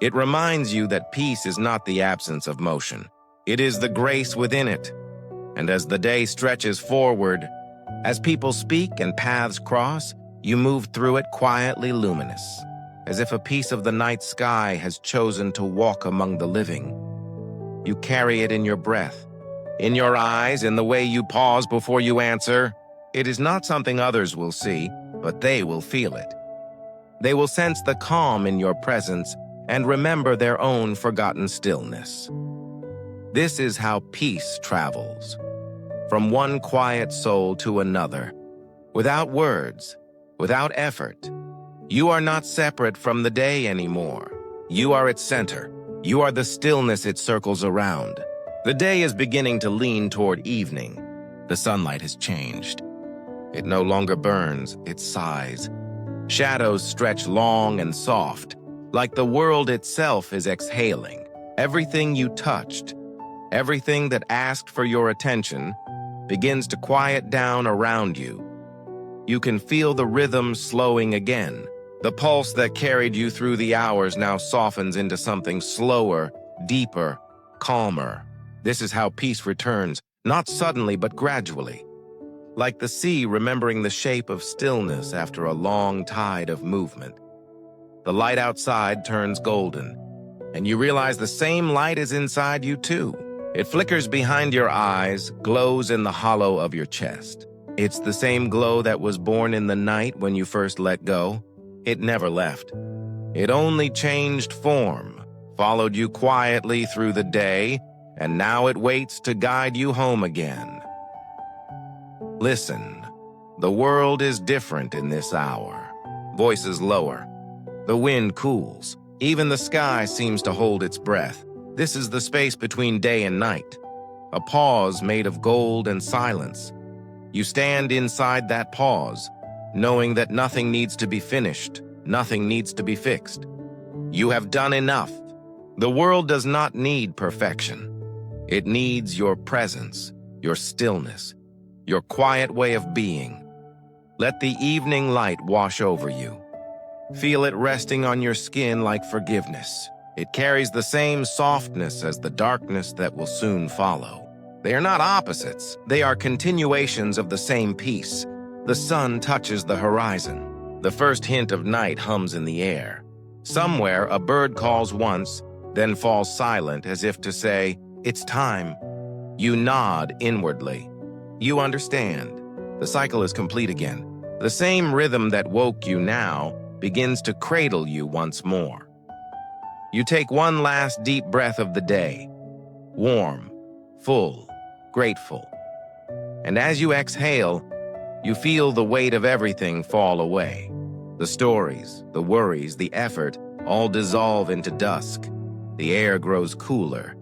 It reminds you that peace is not the absence of motion. It is the grace within it. And as the day stretches forward, as people speak and paths cross, you move through it quietly luminous, as if a piece of the night sky has chosen to walk among the living. You carry it in your breath, in your eyes, in the way you pause before you answer. It is not something others will see, but they will feel it. They will sense the calm in your presence and remember their own forgotten stillness. This is how peace travels, from one quiet soul to another, without words, without effort. You are not separate from the day anymore. You are its center. You are the stillness it circles around. The day is beginning to lean toward evening. The sunlight has changed. It no longer burns, it sighs. Shadows stretch long and soft, like the world itself is exhaling. Everything you touched, everything that asked for your attention, begins to quiet down around you. You can feel the rhythm slowing again. The pulse that carried you through the hours now softens into something slower, deeper, calmer. This is how peace returns, not suddenly but gradually. Like the sea remembering the shape of stillness after a long tide of movement. The light outside turns golden, and you realize the same light is inside you too. It flickers behind your eyes, glows in the hollow of your chest. It's the same glow that was born in the night when you first let go. It never left. It only changed form, followed you quietly through the day, and now it waits to guide you home again. Listen, the world is different in this hour. Voices lower. The wind cools. Even the sky seems to hold its breath. This is the space between day and night. A pause made of gold and silence. You stand inside that pause, knowing that nothing needs to be finished, nothing needs to be fixed. You have done enough. The world does not need perfection. It needs your presence, your stillness, your quiet way of being. Let the evening light wash over you. Feel it resting on your skin like forgiveness. It carries the same softness as the darkness that will soon follow. They are not opposites. They are continuations of the same peace. The sun touches the horizon. The first hint of night hums in the air. Somewhere, a bird calls once, then falls silent as if to say, "It's time." You nod inwardly. You understand. The cycle is complete again. The same rhythm that woke you now begins to cradle you once more. You take one last deep breath of the day, warm, full, grateful. And as you exhale, you feel the weight of everything fall away. The stories, the worries, the effort all dissolve into dusk. The air grows cooler.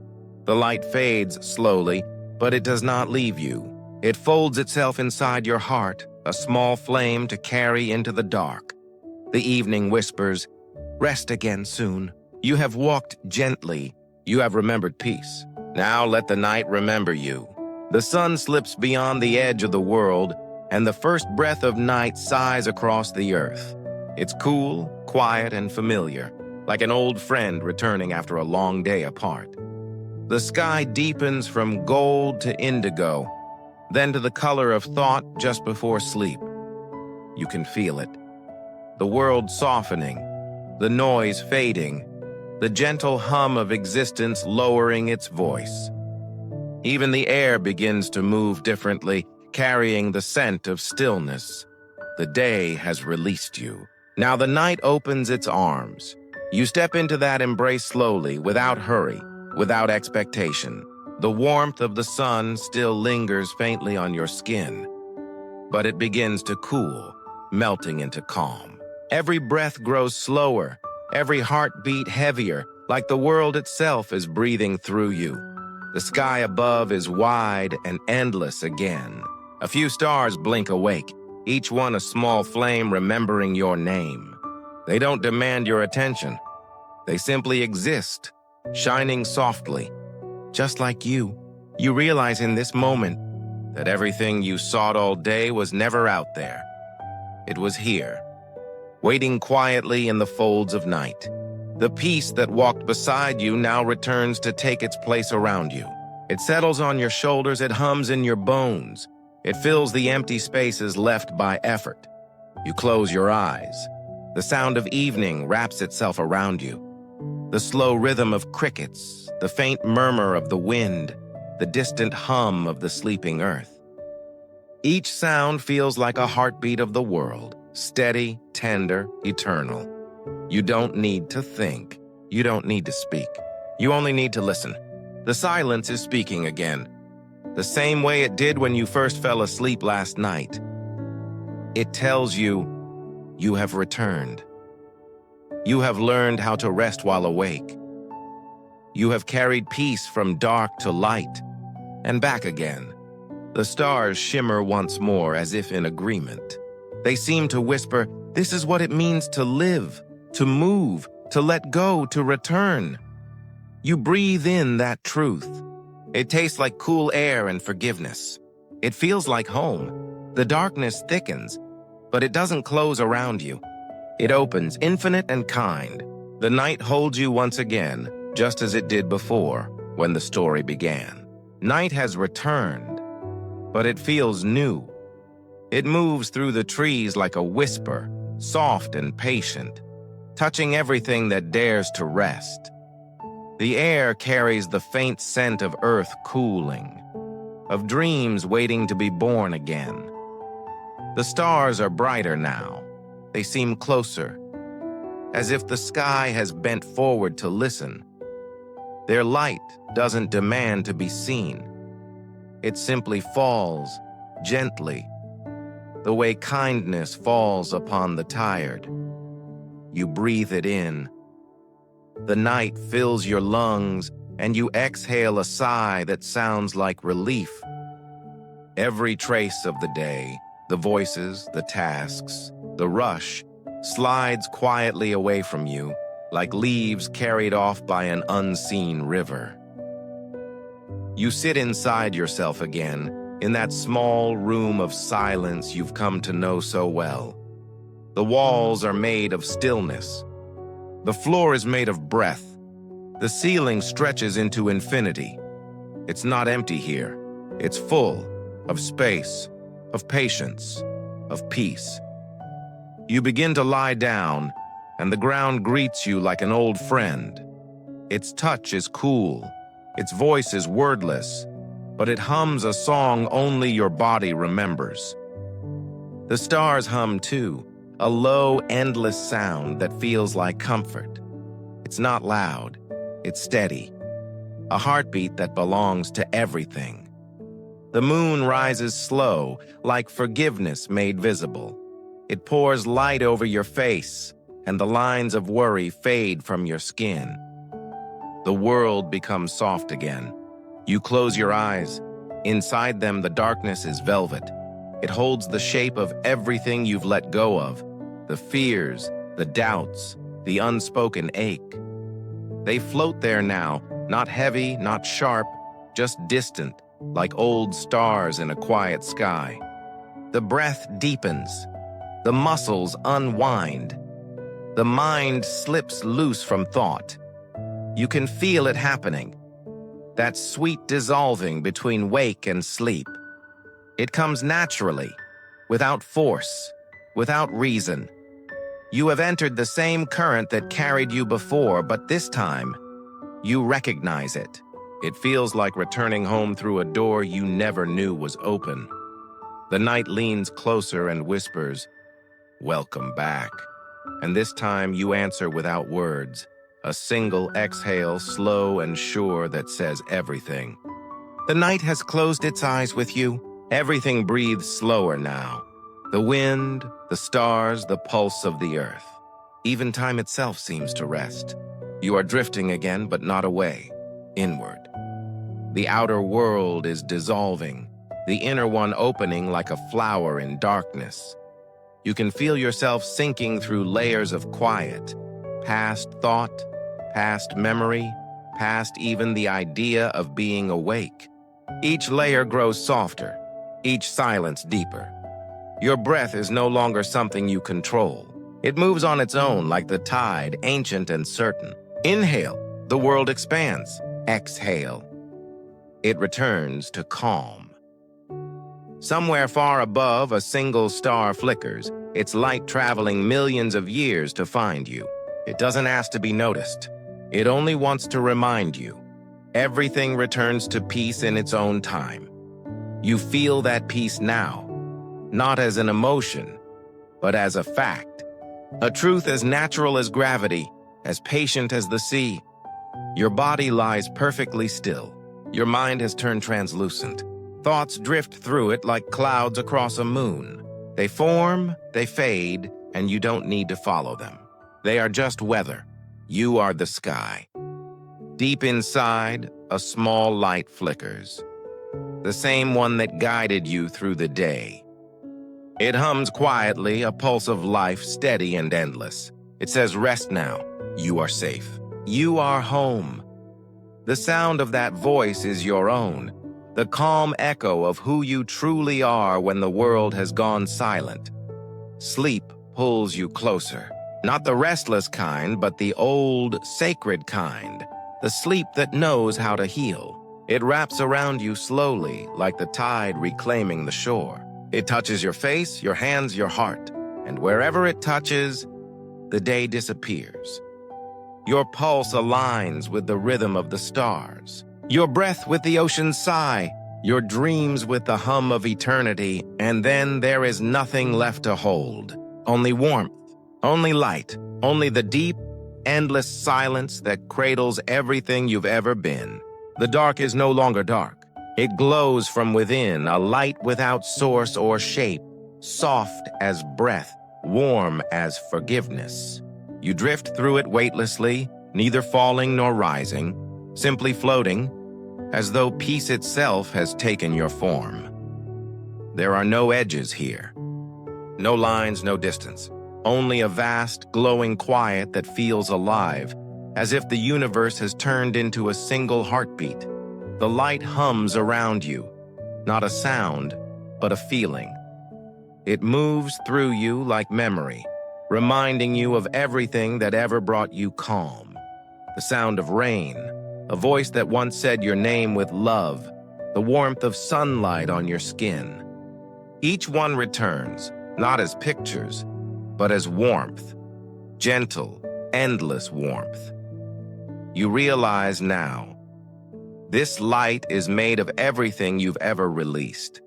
The light fades slowly, but it does not leave you. It folds itself inside your heart, a small flame to carry into the dark. The evening whispers, "Rest again soon." You have walked gently. You have remembered peace. Now let the night remember you. The sun slips beyond the edge of the world, and the first breath of night sighs across the earth. It's cool, quiet, and familiar, like an old friend returning after a long day apart. The sky deepens from gold to indigo, then to the color of thought just before sleep. You can feel it. The world softening, the noise fading, the gentle hum of existence lowering its voice. Even the air begins to move differently, carrying the scent of stillness. The day has released you. Now the night opens its arms. You step into that embrace slowly, without hurry, without expectation. The warmth of the sun still lingers faintly on your skin, but it begins to cool, melting into calm. Every breath grows slower, every heartbeat heavier, like the world itself is breathing through you. The sky above is wide and endless again. A few stars blink awake, each one a small flame remembering your name. They don't demand your attention. They simply exist, shining softly. Just like you realize in this moment that everything you sought all day was never out there. It was here, waiting quietly in the folds of night. The peace that walked beside you now returns to take its place around you. It settles on your shoulders, it hums in your bones. It fills the empty spaces left by effort. You close your eyes. The sound of evening wraps itself around you. The slow rhythm of crickets, the faint murmur of the wind, the distant hum of the sleeping earth. Each sound feels like a heartbeat of the world, steady, tender, eternal. You don't need to think. You don't need to speak. You only need to listen. The silence is speaking again, the same way it did when you first fell asleep last night. It tells you, you have returned. You have learned how to rest while awake. You have carried peace from dark to light and back again. The stars shimmer once more as if in agreement. They seem to whisper, this is what it means to live, to move, to let go, to return. You breathe in that truth. It tastes like cool air and forgiveness. It feels like home. The darkness thickens, but it doesn't close around you. It opens, infinite and kind. The night holds you once again, just as it did before, when the story began. Night has returned, but it feels new. It moves through the trees like a whisper, soft and patient, touching everything that dares to rest. The air carries the faint scent of earth cooling, of dreams waiting to be born again. The stars are brighter now. They seem closer, as if the sky has bent forward to listen. Their light doesn't demand to be seen. It simply falls, gently, the way kindness falls upon the tired. You breathe it in. The night fills your lungs, and you exhale a sigh that sounds like relief. Every trace of the day, the voices, the tasks, the rush, slides quietly away from you, like leaves carried off by an unseen river. You sit inside yourself again, in that small room of silence you've come to know so well. The walls are made of stillness. The floor is made of breath. The ceiling stretches into infinity. It's not empty here. It's full of space, of patience, of peace. You begin to lie down, and the ground greets you like an old friend. Its touch is cool. Its voice is wordless, but it hums a song only your body remembers. The stars hum too, a low, endless sound that feels like comfort. It's not loud, it's steady, a heartbeat that belongs to everything. The moon rises slow, like forgiveness made visible. It pours light over your face, and the lines of worry fade from your skin. The world becomes soft again. You close your eyes. Inside them, the darkness is velvet. It holds the shape of everything you've let go of, the fears, the doubts, the unspoken ache. They float there now, not heavy, not sharp, just distant, like old stars in a quiet sky. The breath deepens. The muscles unwind. The mind slips loose from thought. You can feel it happening. That sweet dissolving between wake and sleep. It comes naturally, without force, without reason. You have entered the same current that carried you before, but this time, you recognize it. It feels like returning home through a door you never knew was open. The night leans closer and whispers, "Welcome back." And this time you answer without words, a single exhale, slow and sure, that says everything. The night has closed its eyes with you. Everything breathes slower now. The wind, the stars, the pulse of the earth. Even time itself seems to rest. You are drifting again, but not away, inward. The outer world is dissolving, the inner one opening like a flower in darkness. You can feel yourself sinking through layers of quiet, past thought, past memory, past even the idea of being awake. Each layer grows softer, each silence deeper. Your breath is no longer something you control. It moves on its own like the tide, ancient and certain. Inhale, the world expands. Exhale, it returns to calm. Somewhere far above, a single star flickers, its light traveling millions of years to find you. It doesn't ask to be noticed. It only wants to remind you. Everything returns to peace in its own time. You feel that peace now, not as an emotion, but as a fact. A truth as natural as gravity, as patient as the sea. Your body lies perfectly still. Your mind has turned translucent. Thoughts drift through it like clouds across a moon. They form, they fade, and you don't need to follow them. They are just weather. You are the sky. Deep inside, a small light flickers. The same one that guided you through the day. It hums quietly, a pulse of life, steady and endless. It says, rest now. You are safe. You are home. The sound of that voice is your own, the calm echo of who you truly are when the world has gone silent. Sleep pulls you closer. Not the restless kind, but the old, sacred kind. The sleep that knows how to heal. It wraps around you slowly, like the tide reclaiming the shore. It touches your face, your hands, your heart. And wherever it touches, the day disappears. Your pulse aligns with the rhythm of the stars. Your breath with the ocean's sigh. Your dreams with the hum of eternity. And then there is nothing left to hold. Only warmth, only light, only the deep, endless silence that cradles everything you've ever been. The dark is no longer dark. It glows from within, a light without source or shape, soft as breath, warm as forgiveness. You drift through it weightlessly, neither falling nor rising, simply floating, as though peace itself has taken your form. There are no edges here. No lines, no distance. Only a vast, glowing quiet that feels alive, as if the universe has turned into a single heartbeat. The light hums around you, not a sound, but a feeling. It moves through you like memory, reminding you of everything that ever brought you calm. The sound of rain, a voice that once said your name with love, the warmth of sunlight on your skin. Each one returns, not as pictures, but as warmth, gentle, endless warmth. You realize now, this light is made of everything you've ever released.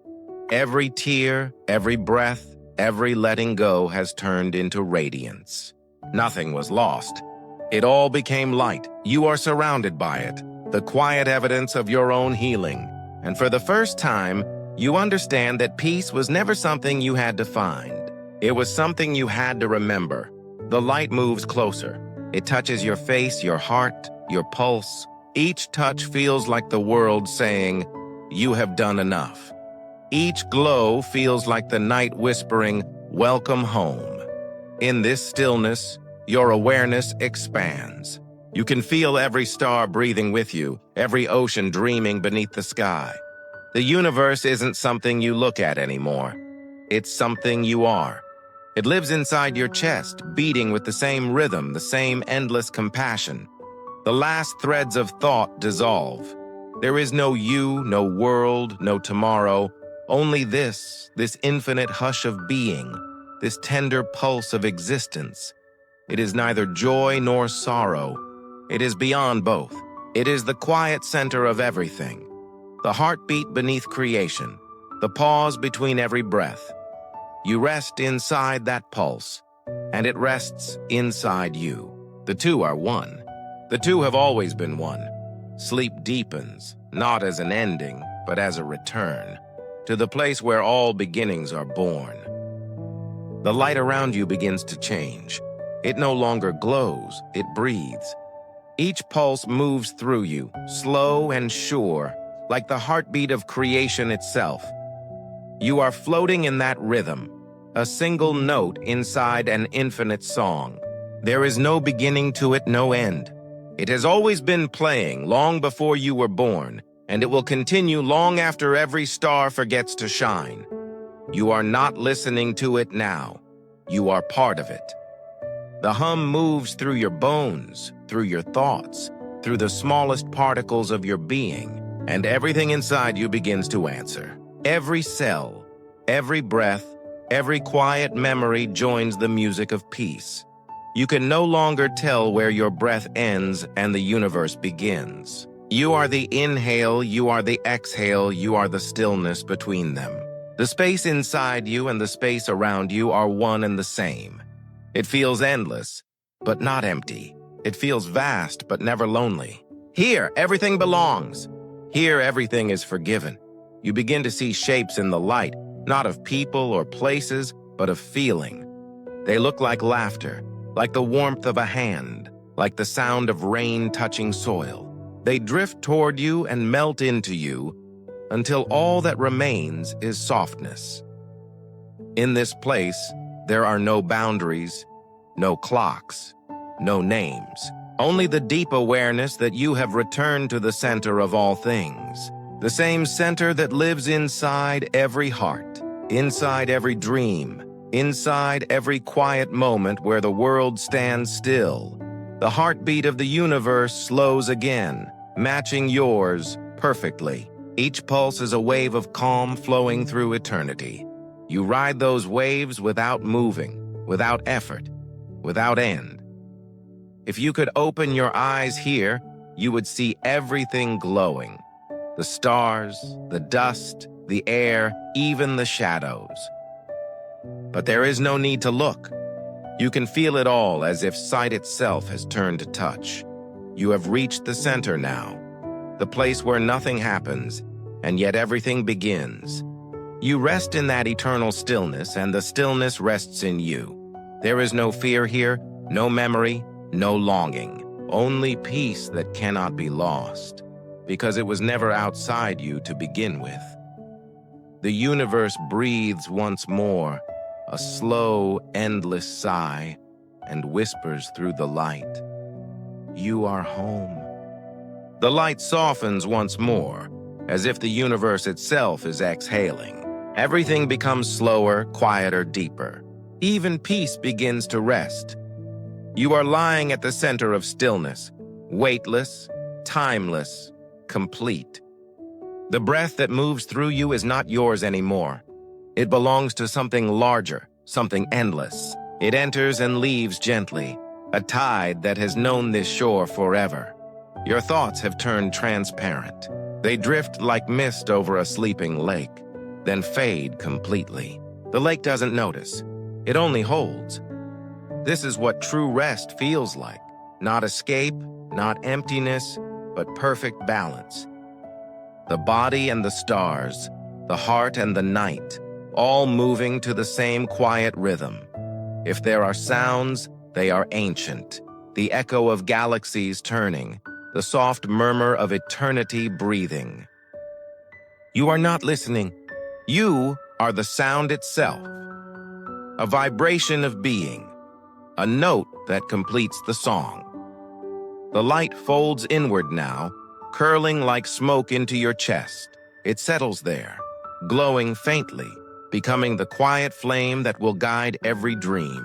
Every tear, every breath, every letting go has turned into radiance. Nothing was lost. It all became light. You are surrounded by it, the quiet evidence of your own healing. And for the first time, you understand that peace was never something you had to find. It was something you had to remember. The light moves closer. It touches your face, your heart, your pulse. Each touch feels like the world saying, you have done enough. Each glow feels like the night whispering, welcome home. In this stillness, your awareness expands. You can feel every star breathing with you, every ocean dreaming beneath the sky. The universe isn't something you look at anymore. It's something you are. It lives inside your chest, beating with the same rhythm, the same endless compassion. The last threads of thought dissolve. There is no you, no world, no tomorrow, only this infinite hush of being, this tender pulse of existence. It is neither joy nor sorrow. It is beyond both. It is the quiet center of everything, the heartbeat beneath creation, the pause between every breath. You rest inside that pulse, and it rests inside you. The two are one. The two have always been one. Sleep deepens, not as an ending, but as a return, to the place where all beginnings are born. The light around you begins to change. It no longer glows, it breathes. Each pulse moves through you, slow and sure, like the heartbeat of creation itself. You are floating in that rhythm, a single note inside an infinite song. There is no beginning to it, no end. It has always been playing long before you were born, and it will continue long after every star forgets to shine. You are not listening to it now. You are part of it. The hum moves through your bones, through your thoughts, through the smallest particles of your being, and everything inside you begins to answer. Every cell, every breath, every quiet memory joins the music of peace. You can no longer tell where your breath ends and the universe begins. You are the inhale, you are the exhale, you are the stillness between them. The space inside you and the space around you are one and the same. It feels endless, but not empty. It feels vast, but never lonely. Here, everything belongs. Here, everything is forgiven. You begin to see shapes in the light, not of people or places, but of feeling. They look like laughter, like the warmth of a hand, like the sound of rain touching soil. They drift toward you and melt into you until all that remains is softness. In this place, there are no boundaries, no clocks, no names, only the deep awareness that you have returned to the center of all things, the same center that lives inside every heart, inside every dream, inside every quiet moment where the world stands still. The heartbeat of the universe slows again, matching yours perfectly. Each pulse is a wave of calm flowing through eternity. You ride those waves without moving, without effort, without end. If you could open your eyes here, you would see everything glowing. The stars, the dust, the air, even the shadows. But there is no need to look. You can feel it all as if sight itself has turned to touch. You have reached the center now, the place where nothing happens, and yet everything begins. You rest in that eternal stillness, and the stillness rests in you. There is no fear here, no memory, no longing, only peace that cannot be lost, because it was never outside you to begin with. The universe breathes once more, a slow, endless sigh, and whispers through the light, "You are home." The light softens once more, as if the universe itself is exhaling. Everything becomes slower, quieter, deeper. Even peace begins to rest. You are lying at the center of stillness, weightless, timeless, complete. The breath that moves through you is not yours anymore. It belongs to something larger, something endless. It enters and leaves gently, a tide that has known this shore forever. Your thoughts have turned transparent. They drift like mist over a sleeping lake, then fade completely. The lake doesn't notice. It only holds. This is what true rest feels like. Not escape, not emptiness, but perfect balance. The body and the stars, the heart and the night, all moving to the same quiet rhythm. If there are sounds, they are ancient. The echo of galaxies turning, the soft murmur of eternity breathing. You are not listening. You are the sound itself. A vibration of being, a note that completes the song. The light folds inward now, curling like smoke into your chest. It settles there, glowing faintly, becoming the quiet flame that will guide every dream.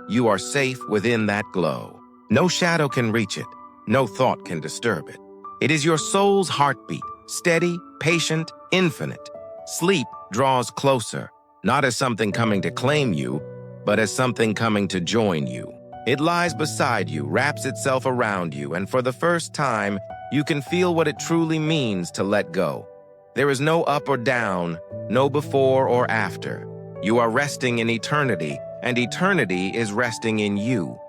You are safe within that glow. No shadow can reach it. No thought can disturb it. It is your soul's heartbeat, steady, patient, infinite. Sleep draws closer, not as something coming to claim you, but as something coming to join you. It lies beside you, wraps itself around you, and for the first time, you can feel what it truly means to let go. There is no up or down, no before or after. You are resting in eternity, and eternity is resting in you.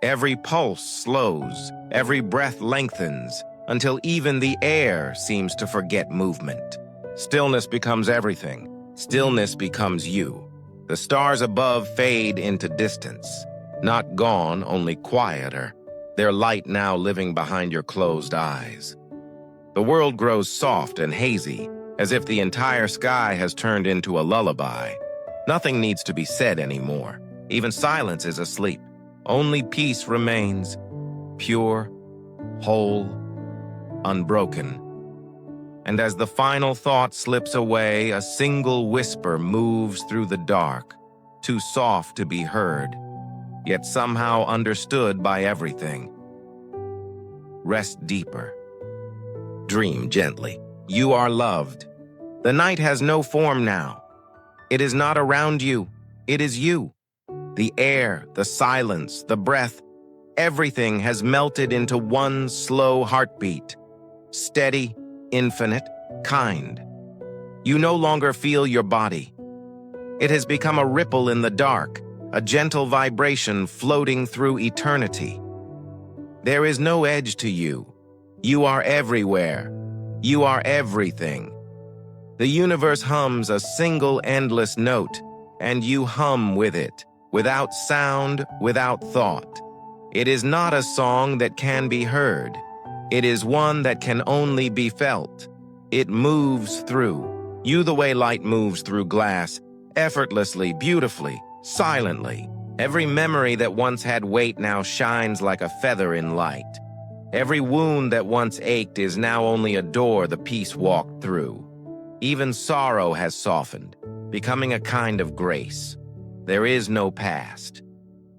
Every pulse slows, every breath lengthens, until even the air seems to forget movement. Stillness becomes everything. Stillness becomes you. The stars above fade into distance. Not gone, only quieter. Their light now living behind your closed eyes. The world grows soft and hazy, as if the entire sky has turned into a lullaby. Nothing needs to be said anymore. Even silence is asleep. Only peace remains, pure, whole, unbroken. And as the final thought slips away, a single whisper moves through the dark, too soft to be heard, yet somehow understood by everything. Rest deeper. Dream gently. You are loved. The night has no form now. It is not around you. It is you. The air, the silence, the breath, everything has melted into one slow heartbeat. Steady, infinite, kind. You no longer feel your body. It has become a ripple in the dark, a gentle vibration floating through eternity. There is no edge to you. You are everywhere. You are everything. The universe hums a single endless note, and you hum with it, without sound, without thought. It is not a song that can be heard. It is one that can only be felt. It moves through you the way light moves through glass, effortlessly, beautifully, silently. Every memory that once had weight now shines like a feather in light. Every wound that once ached is now only a door the peace walked through. Even sorrow has softened, becoming a kind of grace. There is no past.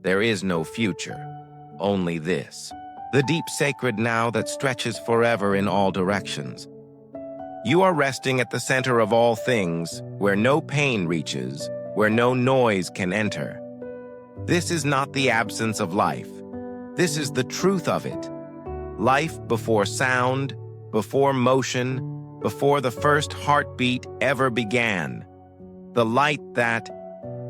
There is no future. Only this. The deep sacred now that stretches forever in all directions. You are resting at the center of all things, where no pain reaches, where no noise can enter. This is not the absence of life. This is the truth of it. Life before sound, before motion, before the first heartbeat ever began. The light that,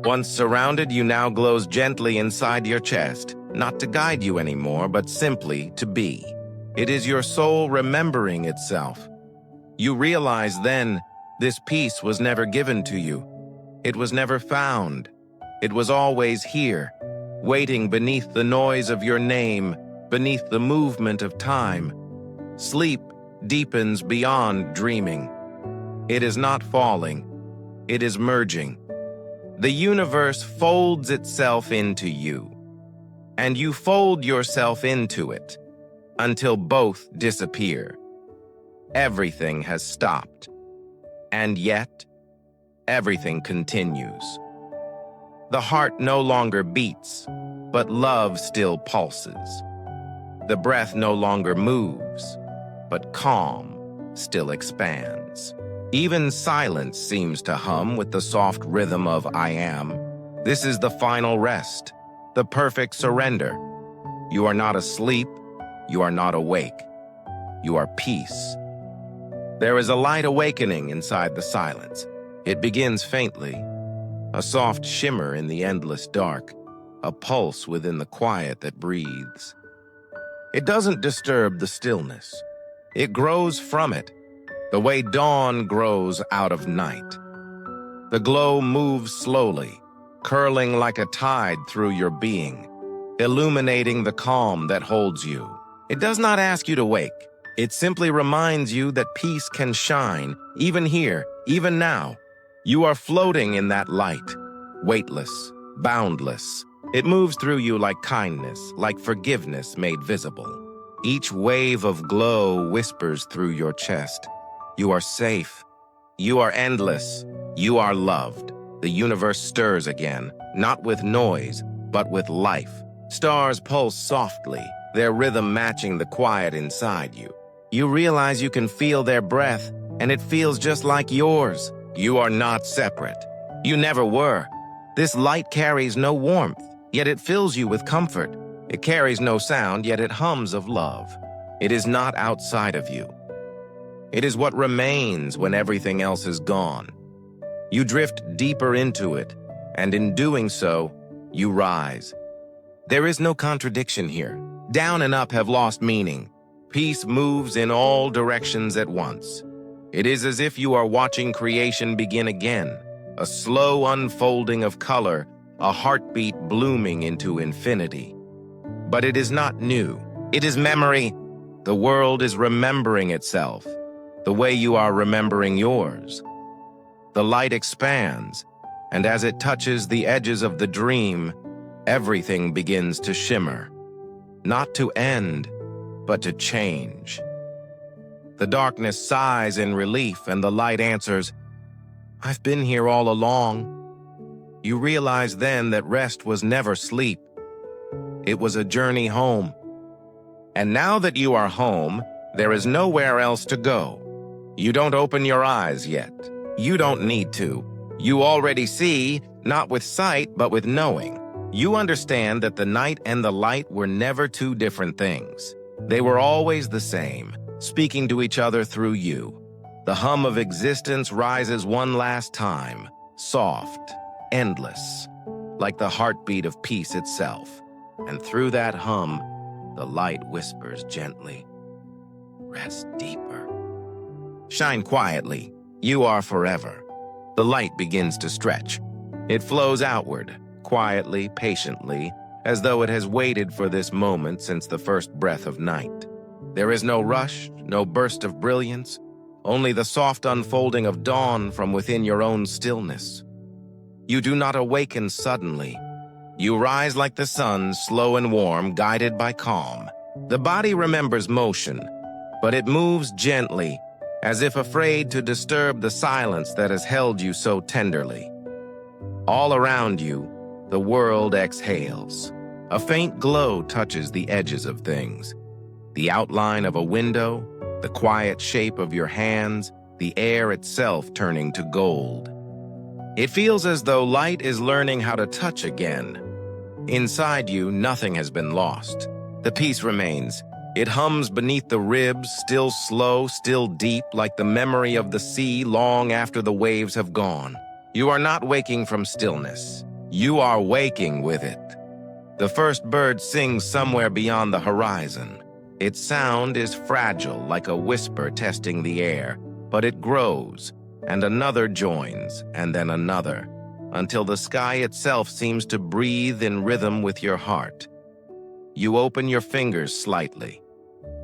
once surrounded you, now glows gently inside your chest, not to guide you anymore, but simply to be. It is your soul remembering itself. You realize then, this peace was never given to you. It was never found. It was always here, waiting beneath the noise of your name, beneath the movement of time. Sleep deepens beyond dreaming. It is not falling. It is merging. The universe folds itself into you, and you fold yourself into it until both disappear. Everything has stopped, and yet everything continues. The heart no longer beats, but love still pulses. The breath no longer moves, but calm still expands. Even silence seems to hum with the soft rhythm of I am. This is the final rest, the perfect surrender. You are not asleep, you are not awake. You are peace. There is a light awakening inside the silence. It begins faintly, a soft shimmer in the endless dark, a pulse within the quiet that breathes. It doesn't disturb the stillness. It grows from it, the way dawn grows out of night. The glow moves slowly, curling like a tide through your being, illuminating the calm that holds you. It does not ask you to wake. It simply reminds you that peace can shine, even here, even now. You are floating in that light, weightless, boundless. It moves through you like kindness, like forgiveness made visible. Each wave of glow whispers through your chest. You are safe. You are endless. You are loved. The universe stirs again, not with noise, but with life. Stars pulse softly, their rhythm matching the quiet inside you. You realize you can feel their breath, and it feels just like yours. You are not separate. You never were. This light carries no warmth, yet it fills you with comfort. It carries no sound, yet it hums of love. It is not outside of you. It is what remains when everything else is gone. You drift deeper into it, and in doing so, you rise. There is no contradiction here. Down and up have lost meaning. Peace moves in all directions at once. It is as if you are watching creation begin again. a slow unfolding of color, a heartbeat blooming into infinity. But it is not new. It is memory. The world is remembering itself, the way you are remembering yours. The light expands, and as it touches the edges of the dream, everything begins to shimmer, not to end, but to change. The darkness sighs in relief, and the light answers, "I've been here all along." You realize then that rest was never sleep. It was a journey home. And now that you are home, there is nowhere else to go. You don't open your eyes yet. You don't need to. You already see, not with sight, but with knowing. You understand that the night and the light were never two different things. They were always the same, speaking to each other through you. The hum of existence rises one last time, soft, endless, like the heartbeat of peace itself. And through that hum, the light whispers gently, "Rest deeper. Shine quietly. You are forever." The light begins to stretch. It flows outward, quietly, patiently, as though it has waited for this moment since the first breath of night. There is no rush, no burst of brilliance, only the soft unfolding of dawn from within your own stillness. You do not awaken suddenly. You rise like the sun, slow and warm, guided by calm. The body remembers motion, but it moves gently, as if afraid to disturb the silence that has held you so tenderly. All around you, the world exhales. A faint glow touches the edges of things. The outline of a window, the quiet shape of your hands, the air itself turning to gold. It feels as though light is learning how to touch again. Inside you, nothing has been lost. The peace remains. It hums beneath the ribs, still slow, still deep, like the memory of the sea long after the waves have gone. You are not waking from stillness. You are waking with it. The first bird sings somewhere beyond the horizon. Its sound is fragile, like a whisper testing the air, but it grows, and another joins, and then another, until the sky itself seems to breathe in rhythm with your heart. You open your fingers slightly.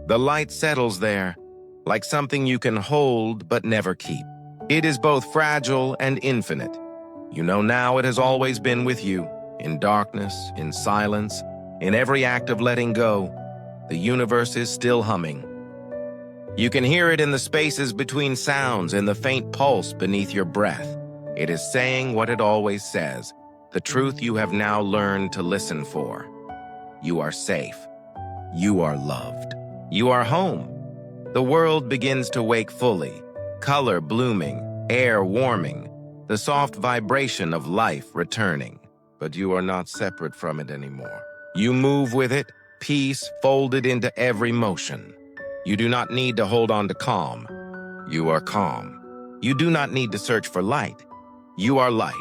The light settles there, like something you can hold but never keep. It is both fragile and infinite. You know now it has always been with you, in darkness, in silence, in every act of letting go. The universe is still humming. You can hear it in the spaces between sounds, in the faint pulse beneath your breath. It is saying what it always says, the truth you have now learned to listen for. You are safe. You are loved. You are home. The world begins to wake fully, color blooming, air warming, the soft vibration of life returning. But you are not separate from it anymore. You move with it, peace folded into every motion. You do not need to hold on to calm. You are calm. You do not need to search for light. You are light.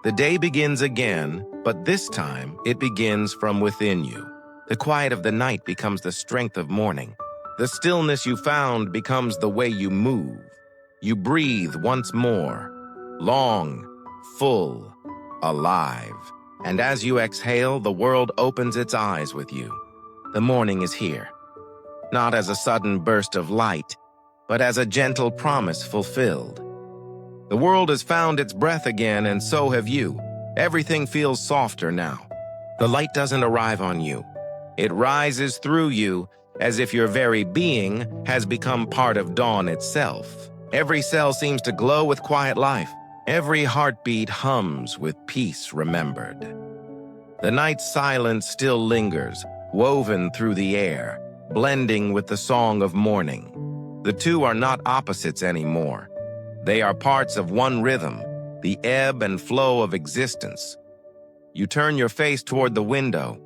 The day begins again, but this time it begins from within you. The quiet of the night becomes the strength of morning. The stillness you found becomes the way you move. You breathe once more, long, full, alive. And as you exhale, the world opens its eyes with you. The morning is here. Not as a sudden burst of light, but as a gentle promise fulfilled. The world has found its breath again, and so have you. Everything feels softer now. The light doesn't arrive on you. It rises through you, as if your very being has become part of dawn itself. Every cell seems to glow with quiet life. Every heartbeat hums with peace remembered. The night's silence still lingers, woven through the air, blending with the song of morning. The two are not opposites anymore. They are parts of one rhythm, the ebb and flow of existence. You turn your face toward the window.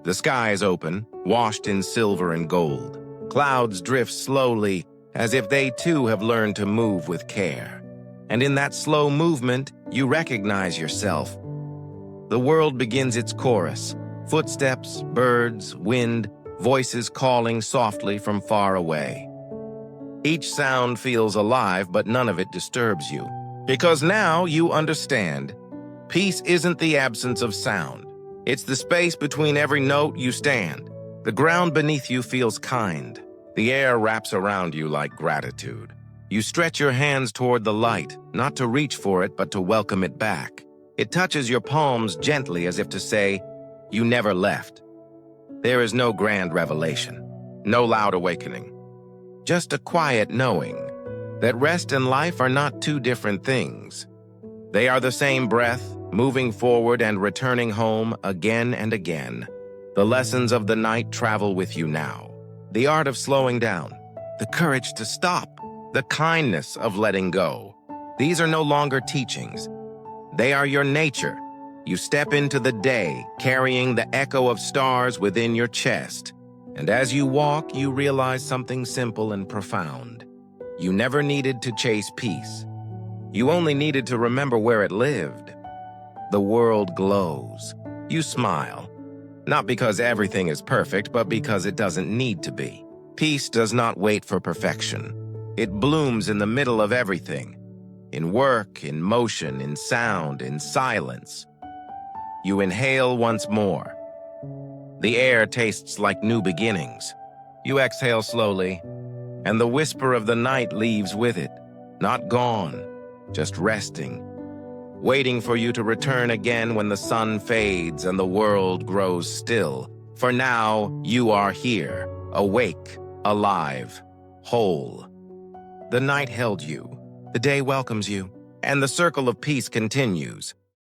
The sky is open, washed in silver and gold. Clouds drift slowly, as if they too have learned to move with care. And in that slow movement, you recognize yourself. The world begins its chorus. Footsteps, birds, wind, voices calling softly from far away. Each sound feels alive, but none of it disturbs you. Because now you understand, peace isn't the absence of sound. It's the space between every note you stand. The ground beneath you feels kind. The air wraps around you like gratitude. You stretch your hands toward the light, not to reach for it, but to welcome it back. It touches your palms gently as if to say, you never left. There is no grand revelation, no loud awakening. Just a quiet knowing that rest and life are not two different things. They are the same breath, moving forward and returning home again and again. The lessons of the night travel with you now. The art of slowing down, the courage to stop, the kindness of letting go. These are no longer teachings. They are your nature. You step into the day, carrying the echo of stars within your chest. And as you walk, you realize something simple and profound. You never needed to chase peace. You only needed to remember where it lived. The world glows. You smile. Not because everything is perfect, but because it doesn't need to be. Peace does not wait for perfection. It blooms in the middle of everything. In work, in motion, in sound, in silence. You inhale once more. The air tastes like new beginnings. You exhale slowly, and the whisper of the night leaves with it. Not gone, just resting. Waiting for you to return again when the sun fades and the world grows still. For now, you are here, awake, alive, whole. The night held you, the day welcomes you, and the circle of peace continues.